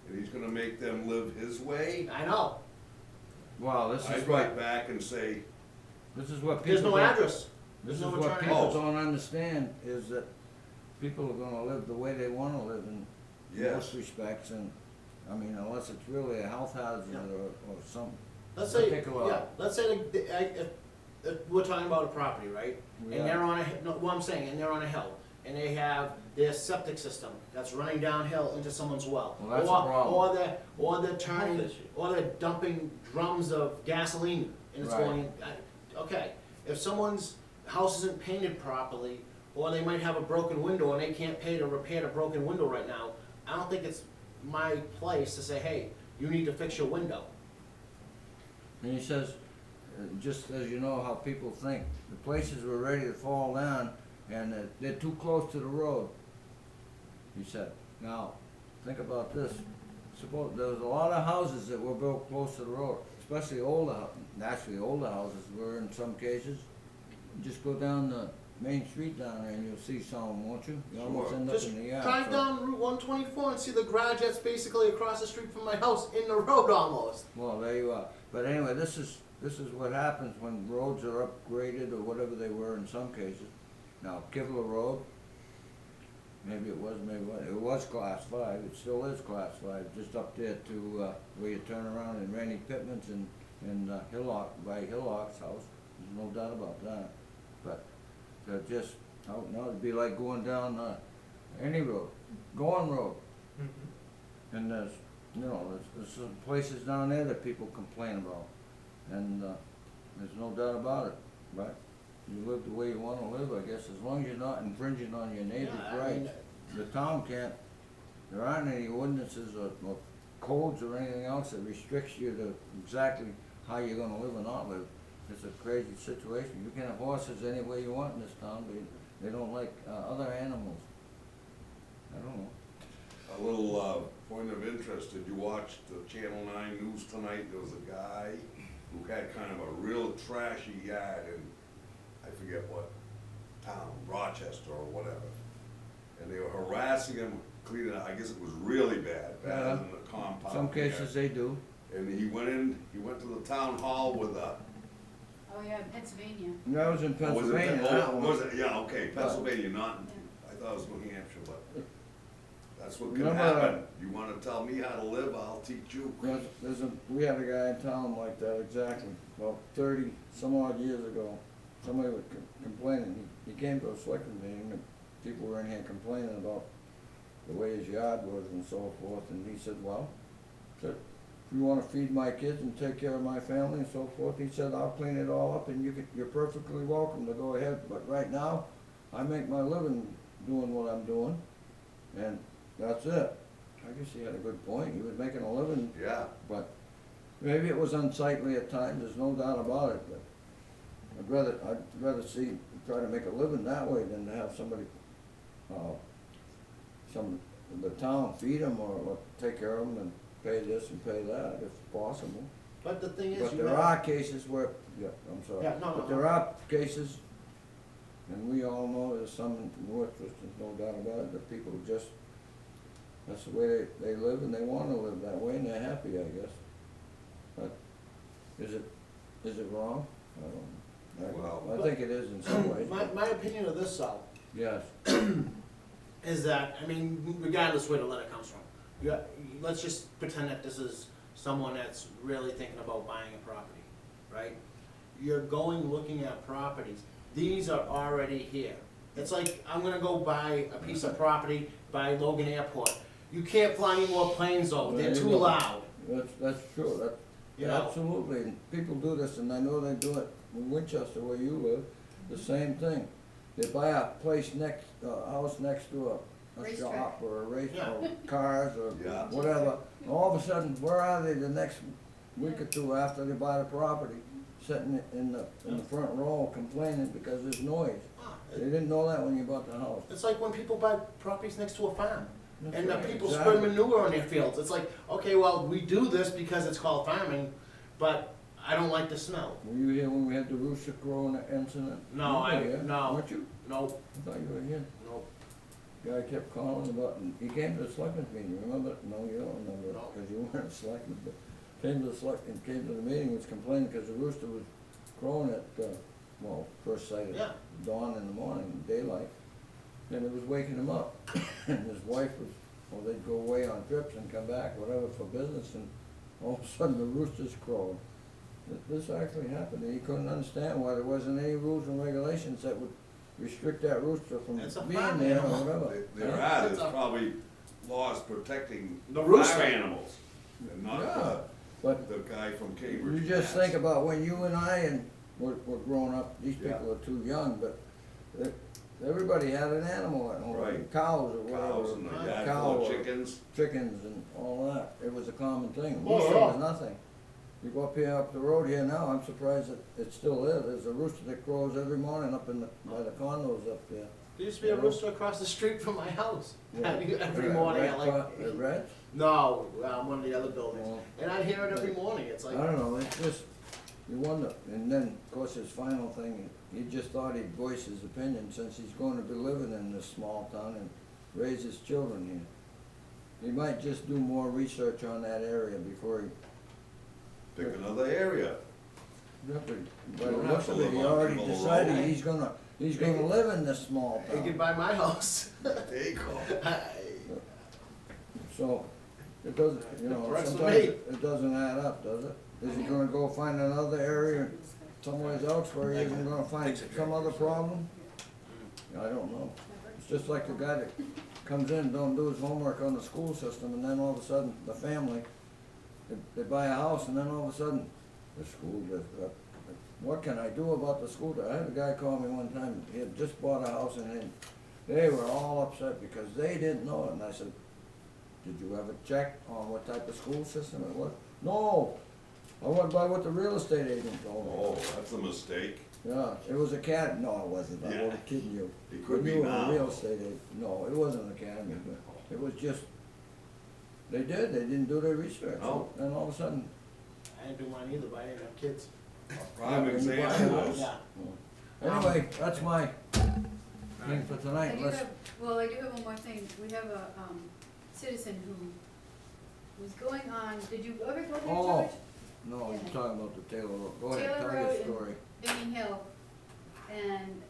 and he's gonna make them live his way, I know, Well, this is I'd what, write back and say, this is what there's people no don't, address. this There's is no what return people address. don't understand, is that people are gonna live the way they wanna live in most yes, respects, and, I mean, unless it's really a health hazard Yeah. or some Let's say, particular. yeah, let's say if we're talking about a property, right? Yeah. And they're on a, no, what I'm saying, and they're on a hill, and they have their septic system that's running downhill into someone's well. Well, that's a problem. Or they're turning, Health issue. or they're dumping drums of gasoline, and it's Right. going, okay, if someone's house isn't painted properly, or they might have a broken window and they can't pay to repair the broken window right now, I don't think it's my place to say, hey, you need to fix your window. And he says, just as you know how people think, the places were ready to fall down, and they're too close to the road. He said, now, think about this, suppose, there was a lot of houses that were built close to the road, especially older, naturally older houses were in some cases. Just go down the main street down there and you'll see some, won't you? You almost Sure. end up Just in the yard. drive so- down Route 124 and see the garage that's basically across the street from my house, in the road almost. Well, there you are. But anyway, this is what happens when roads are upgraded or whatever they were in some cases. Now, Kivler Road, maybe it was class 5, it still is class 5, just up there to, where you turn around in Randy Pittman's and Hillock, by Hillock's house, there's no doubt about that. But, just, out now, it'd be like going down, any road, Gorham Road. And there's, you know, there's some places down there that people complain about, and, there's no doubt about it, but you live the way you wanna live, I guess, as long as you're not infringing on your neighbor's Yeah, I mean, rights. The town can't, there aren't any ordinances or codes or anything else that restricts you to exactly how you're gonna live or not live. It's a crazy situation. You can have horses any way you want in this town, but they don't like, other animals. I don't know. a little, point of interest, did you watch the Channel 9 news tonight? There was a guy who had kind of a real trashy yard in, I forget what town, Rochester or whatever. And they were harassing him, cleaning it, I guess it was really bad, badder Yeah. than the compound. Some there. cases they do. And he went to the town hall with a. Oh, yeah, in Pennsylvania. That was in Oh, was it Pennsylvania, that- that oh, one. was it? Yeah, okay, Pennsylvania, not, Yeah. I thought it was New Hampshire, but that's what can Remember, happen. You wanna tell me how to live, I'll teach you. We had a guy in town like that, exactly, about 30 some odd years ago. Somebody was complaining, he came to a selectmen meeting, and people were in here complaining about the way his yard was and so forth, and he said, well, if you wanna feed my kids and take care of my family and so forth, he said, I'll clean it all up and you're perfectly welcome to go ahead, but right now, I make my living doing what I'm doing, and that's it. I guess he had a good point, he was making a living, Yeah, but maybe it was unsightly at times, there's no doubt about it, but I'd rather try to make a living that way than to have somebody the town feed them or take care of them and pay this and pay that if possible. But the thing is, But you there have, are cases where, yeah, I'm sorry. Yeah, no, But no, there are cases, and we all know there's some in New Ipswich, there's no doubt about it, that people just, that's the way they live and they wanna live that way and they're happy, I guess. But is it wrong? I don't know. Well- I think it is in some ways. my opinion of this, Sal, Yes, is that, I mean, regardless where the letter comes from, let's just pretend that this is someone that's really thinking about buying a property, right? You're going looking at properties, these are already here. It's like, I'm gonna go buy a piece of property by Logan Airport. You can't fly any more planes over, they're There you too go. loud, that's true, you know? absolutely, and people do this, and I know they do it in Winchester where you live, the same thing. They buy a place house next to a Racetrack. shop or a race, Yeah. or cars or Yeah. whatever. And all of a sudden, where are they the next week or two after they buy the property? Sitting in the front row complaining because there's noise. Ah, They didn't know that when you bought the house. It's like when people buy properties next to a farm. That's And the right, people exactly. spread manure on their fields. It's like, okay, well, we do this because it's called farming, but I don't like the smell. Were you here when we had the rooster crow incident? No, You were I- here, no. Weren't you? Nope, I thought you were here. nope. Guy kept calling about, and he came to the selectmen's meeting, you remember? No, you don't remember, No. because you weren't a selectman, but came to the meeting, was complaining because the rooster was crowing at, first sight Yeah. at dawn in the morning, daylight, and it was waking him up. And his wife was, they'd go away on trips and come back, whatever, for business, and all of a sudden the rooster's crowing. This actually happened, and he couldn't understand why there wasn't any rules and regulations that would restrict that rooster from It's a being farm there or animal. whatever. There Huh? are, there's probably laws protecting The farm rooster. animals, and Yeah, not but the guy from Cambridge. you just think about when you and I were growing up, these Yeah. people are too young, but everybody had an animal at home, Right. cows or whatever. Cows and the yard cow full of or chickens. chickens and all that, it was a common thing. Oh, Rooster yeah. was nothing. You go up here, up the road here now, I'm surprised that it's still there, there's a rooster that crows every morning up by the condos up there. There used to be a rooster across the street from my house. Yeah. Every morning, I Red, red? no, one of the other buildings. Well, And I'd hear it every morning, it's I like, don't know, it's just, you wonder, and then, of course, his final thing, he just thought he'd voice his opinion, since he's going to be living in this small town and raise his children here. He might just do more research on that area before he, Pick another area. by the don't have looks to of it, live he on already Kimmel Road. decided he's gonna live in this small he could town. buy my house. There you go. So, it doesn't, Works for sometimes me. it doesn't add up, does it? Is he gonna go find another area somewhere else where he isn't gonna find some other problem? I don't know. It's just like the guy that comes in, don't do his homework on the school system, and then all of a sudden, the family, they buy a house, and then all of a sudden, the school district, what can I do about the school? I had a guy call me one time, he had just bought a house, and then they were all upset because they didn't know it, and I said, did you ever check on what type of school system it was? No, I went by what the real estate agent told me. Oh, that's a mistake. Yeah, it was academy, no, it wasn't, I Yeah. wasn't kidding you. It could be You were a now. real estate agent, no, it wasn't academy, but it was just, they didn't do their research. No. And all of a sudden, I didn't do mine either, but I didn't have kids. Prime Yeah, example was, Yeah. anyway, that's my thing for I tonight, do let's, have, well, I do have one more thing. We have a, citizen who was going on, did you ever go there, Oh. George? no, you're Yeah. talking about the Taylor Road, go ahead, Taylor tell Road your and- story. Binging Hill, and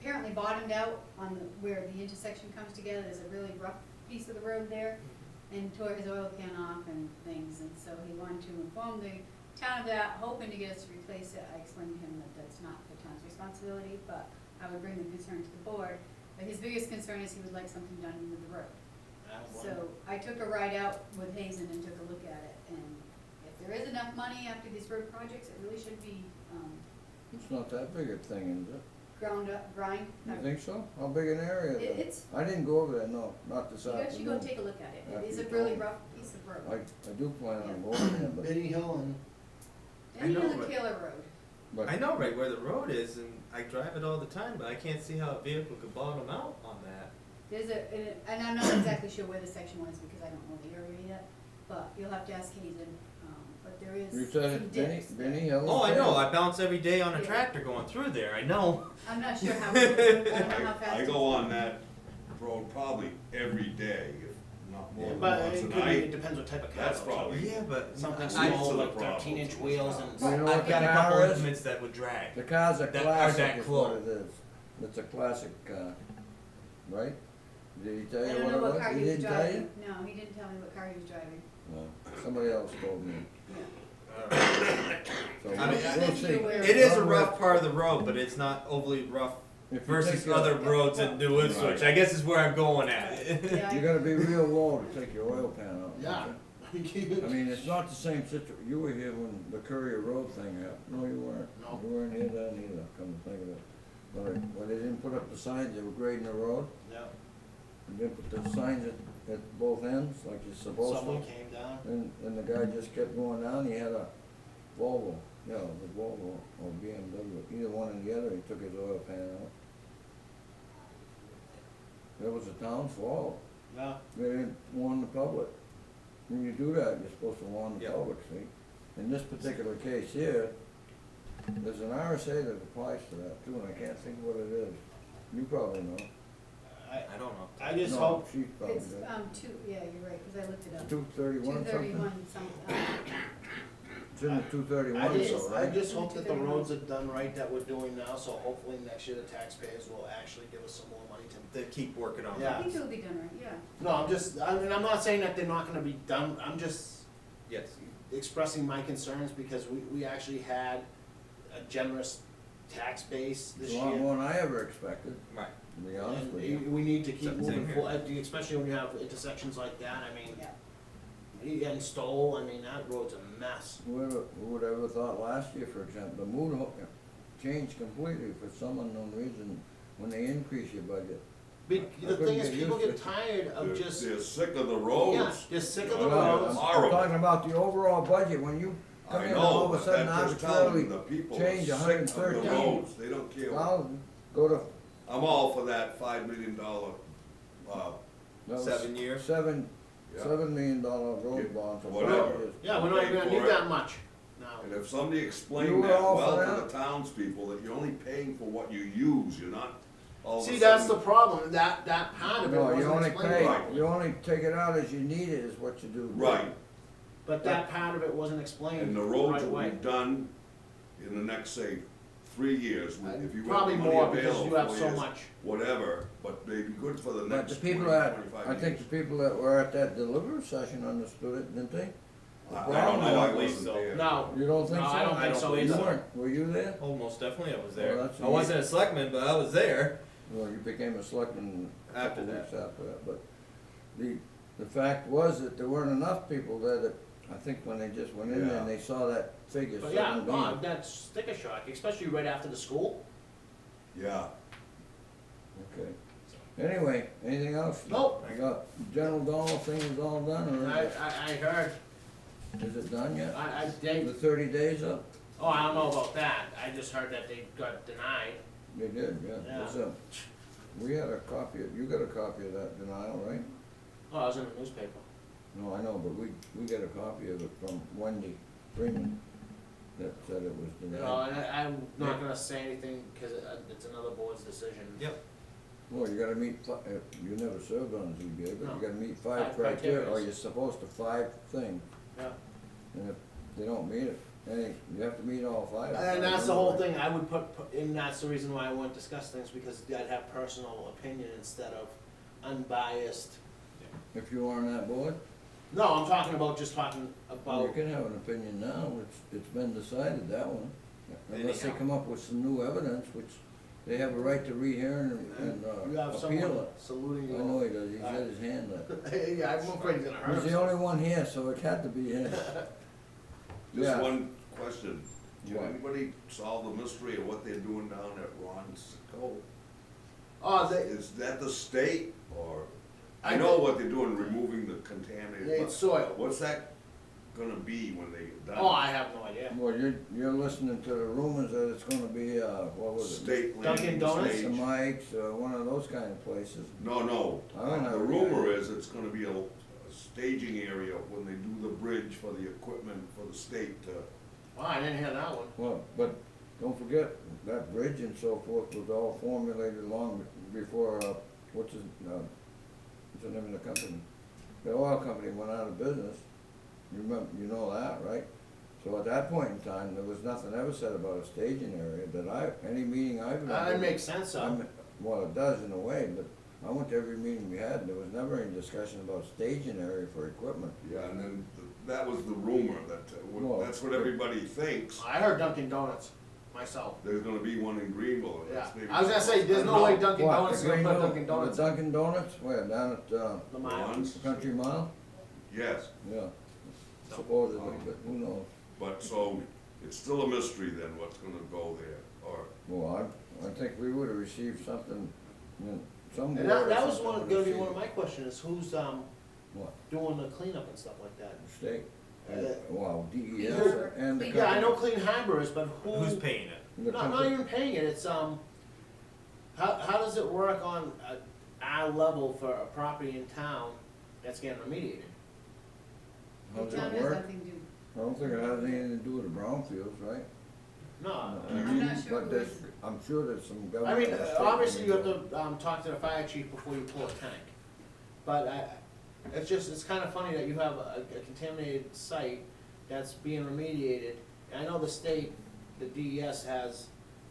apparently bottomed out on where the intersection comes together. There's a really rough piece of the road there, and tore his oil can off and things, and so he wanted to inform the town of that, hoping to get us to replace it. I explained to him that that's not the town's responsibility, but I would bring the concern to the board. But his biggest concern is he would like something done with the road. So I took a ride out with Hazen and took a look at it, and if there is enough money after these road projects, it really should be, It's not that big a thing, is it? grind. You think so? How big an area is it? It's, I didn't go over there, no, not this you guys should go afternoon. take a look at it. After It is you a really told me. rough piece of road. I do plan on going there, but, Benny Hill and, And I know, the but- Taylor Road. But I know right where the road is, and I drive it all the time, but I can't see how a vehicle could bottom out on that. There's and I'm not exactly sure where the section was because I don't know the area yet, but you'll have to ask Hazen, but there is you some said it, dips there. Benny Hill. Oh, I know, I bounce every day on a Yeah. tractor going through there, I know. I'm not sure how, I don't know how fast. I go on that road probably every day, if not more than But once it a could be, it night. depends what type of car. That's though. probably. Yeah, but Something I- small, to the like problem. 13-inch wheels and. You know what I've the got a car couple is? instruments that would drag. The car's a That are classic that is what close. it is. It's a classic car, right? Did he tell I you don't what know it what was? car He he was didn't tell you? driving. No, he didn't tell me what car he was driving. No, somebody else told me. Yeah. So I mean, we'll see. It is a rough part of the road, but it's not overly rough If you versus take your- other roads in New Ipswich, I guess is where I'm going at. Yeah, You gotta be real low to take your oil pan out. Yeah. I mean, it's not the same you were here when the Courier Road thing happened. No, you weren't. No. You weren't here then either, come to think of it. When they didn't put up the signs, they were grading the road. Yeah. And they put the signs at both ends, like you're supposed Someone to. came down. And the guy just kept going down, he had a Volvo, the Volvo or BMW, either one or the other, he took his oil pan out. That was the town's fault, Yeah. they didn't warn the public. When you do that, you're supposed to warn the Yep. public, see? In this particular case here, there's an RSA that applies to that too, and I can't think what it is. You probably know. I don't know. I just No, hope, she probably it's, does. yeah, you're right, cause I looked it up. 231 something? 231 some, It's in the 231, I It so, is. right? just hope that the 231. roads are done right that we're doing now, so hopefully next year the taxpayers will actually give us some more money to. They keep working on it. Yeah. I think it'll be done right, yeah. No, I mean, I'm not saying that they're not gonna be done, I'm just Yes. expressing my concerns because we actually had a generous tax base this It's a year. lot more than I ever expected, Right. to be honest with you. And we need to keep Same moving here. forward, especially when you have intersections like that, I mean, Yeah. and Stoll, I mean, that road's a mess. Who would ever thought last year, for example, the mood changed completely for some unknown reason when they increase your budget. The couldn't thing is, get people used get to tired of They're- just, They're sick of the yeah, roads. they're sick of the Well, roads. I'm Horrible. talking about the overall budget, when you come I in and all know, of a but sudden that just tells arbitrarily me the people are change sick of the 113 roads, they don't care. thousand, go to, I'm all for that $5 million, that was 7 years? $7 yeah. million road bond for Whatever. 5 years. Yeah, we're not even gonna Pay need for it. that much now. And if somebody You explained were that all well for to that? the townspeople, that you're only paying for what you use, you're not all of a See, that's the sudden. problem, that part of it No, you wasn't only explained pay, properly. you only take it out as you need it is what you do. Right, But that part of it wasn't explained and the the roads right will way. be done in the next, say, 3 years, if you have Probably the money more because available, you have 4 so years, much. whatever, but they'd be good for the But the next 20, people 25 that, years. I think the people that were at that deliberative session understood it, didn't they? I don't know, I believe wasn't so. there. No, You don't think No, so? I don't think so believe You either. weren't, were you there? Oh, most definitely I was Well, there. that's I wasn't a selectman, but I was there. Well, you became a selectman a After couple that. weeks after that, but the fact was that there weren't enough people there that, I think when they just went in there and they saw that figure, but yeah, 7 no, million. that's sticker shock, especially right after the school. Yeah, Okay. Anyway, anything else? Nope. I got, general dollar thing is all done, or I heard, is it done yet? they, The 30 days up? oh, I don't know about that, I just heard that they got denied. They did, yeah. Yeah. It's, we had a copy, you got a copy of that denial, right? Oh, I was in the newspaper. No, I know, but we got a copy of it from Wendy Freeman that said it was You denied. know, and I'm not gonna say anything, cause it's another board's decision. Yep. Well, you gotta meet, you never served on ZBA, but No. you gotta meet Five 5 criteria, or criterias. you're supposed to 5 things. Yeah. And if they don't meet it, you have to meet all 5. And that's the whole thing, I would put, and that's the reason why I wouldn't discuss things, because I'd have personal opinion instead of unbiased. If you are on that board, No, I'm talking about, just talking you about, can have an opinion now, it's been decided, that one. Unless they Anyhow. come up with some new evidence, which they have a right to rehear and you have appeal someone it. saluting I you. know he does, he's got his hand up. Yeah, I'm afraid he's gonna hurt He's the himself. only one here, so it had to be him. Yeah. just one question, can What? anybody solve the mystery of what they're doing down at Ron's Cove? Oh, Is that the state, or, I I know think- what they're doing, removing the contaminated, it's but soil. what's that gonna be when they get done? Oh, I have no idea. Well, you're listening to the rumors that it's gonna be, what was it? State Dunkin' landing Donuts? stage. The Mike's, one of those kind of places. No, I don't know. the rumor is it's gonna be a staging area when they do the bridge for the equipment for the state to. Oh, I didn't hear that one. Well, but don't forget, that bridge and so forth was all formulated long before, what's the name of the company? The oil company went out of business. You remember, you know that, right? So at that point in time, there was nothing ever said about a staging area any meeting I've been. That makes sense, though. Well, it does in a way, but I went to every meeting we had, and there was never any discussion about staging area for equipment. Yeah, and then that was the rumor, Well, that's what everybody thinks. I heard Dunkin' Donuts myself. There's gonna be one in Greenville. and Yeah, that's maybe- I was gonna say, there's I no don't way know. Dunkin' What, Donuts is the gonna put Greenville- Dunkin' Donuts. The Dunkin' Donuts, where, down at, The mile. Ron's? Country Mile? Yes, Yeah, supposedly, but who knows? but so, it's still a mystery then what's gonna go there, or, Well, I think we would've received something, some And word or that was something gonna be would've one of my questions, who's, What? doing the cleanup and stuff like that? State, Uh, well, DES Harbor. and the. Yeah, I know company- Clean Harbor is, but Who's paying it? the Not company- even paying it, it's, how does it work on our level for a property in town that's getting remediated? How The does town it has work? nothing to do. I don't think it has anything to do with the brownfields, right? No, I'm not sure But who there's, is- I'm sure there's some I government. mean, or state obviously you have money to, talk to the fire chief before you pull a tank. But it's kinda funny that you have a contaminated site that's being remediated. And I know the state, the DES has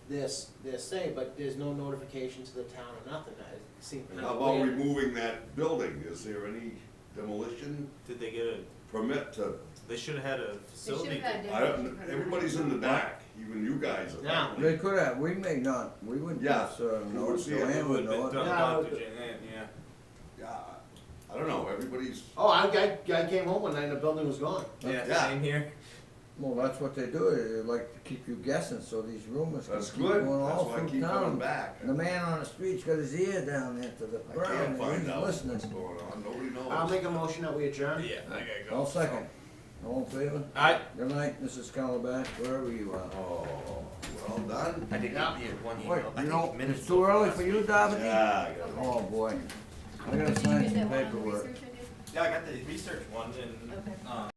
this say, but there's no notification to the town or nothing. It seems and kinda how about weird. removing that building? Is there any demolition Did they get a, permit to, they should have had a They should facility. have had I demolition don't, permit. everybody's in the dark, even you guys are. Yeah. They could have, we may not, we wouldn't Yeah. necessarily We know, would it. see it. Joanne would know it. Yeah. Yeah. Yeah, I don't know, everybody's, Oh, I came home one night and the building was gone. Yeah, Yeah. same here. Well, that's what they do, they like to keep you guessing, so these rumors can that's keep good, going that's all why I through keep coming town. back. The man on the street's got his ear down there to the I ground, can't and find he's out what's listening. going on, nobody knows. I'll make a motion that we adjourn. Yeah, I gotta go. I'll second. All in favor? Aye. Good night, Mrs. Calabash, wherever you are. Oh, well done. I did Yeah. get one Wait, email. I you think know, minutes it's too early for you, Davide? Yeah, I got it. Oh, boy. I gotta Did you sign get some that one on the paperwork. research I did? Yeah, I got the research one and, Okay.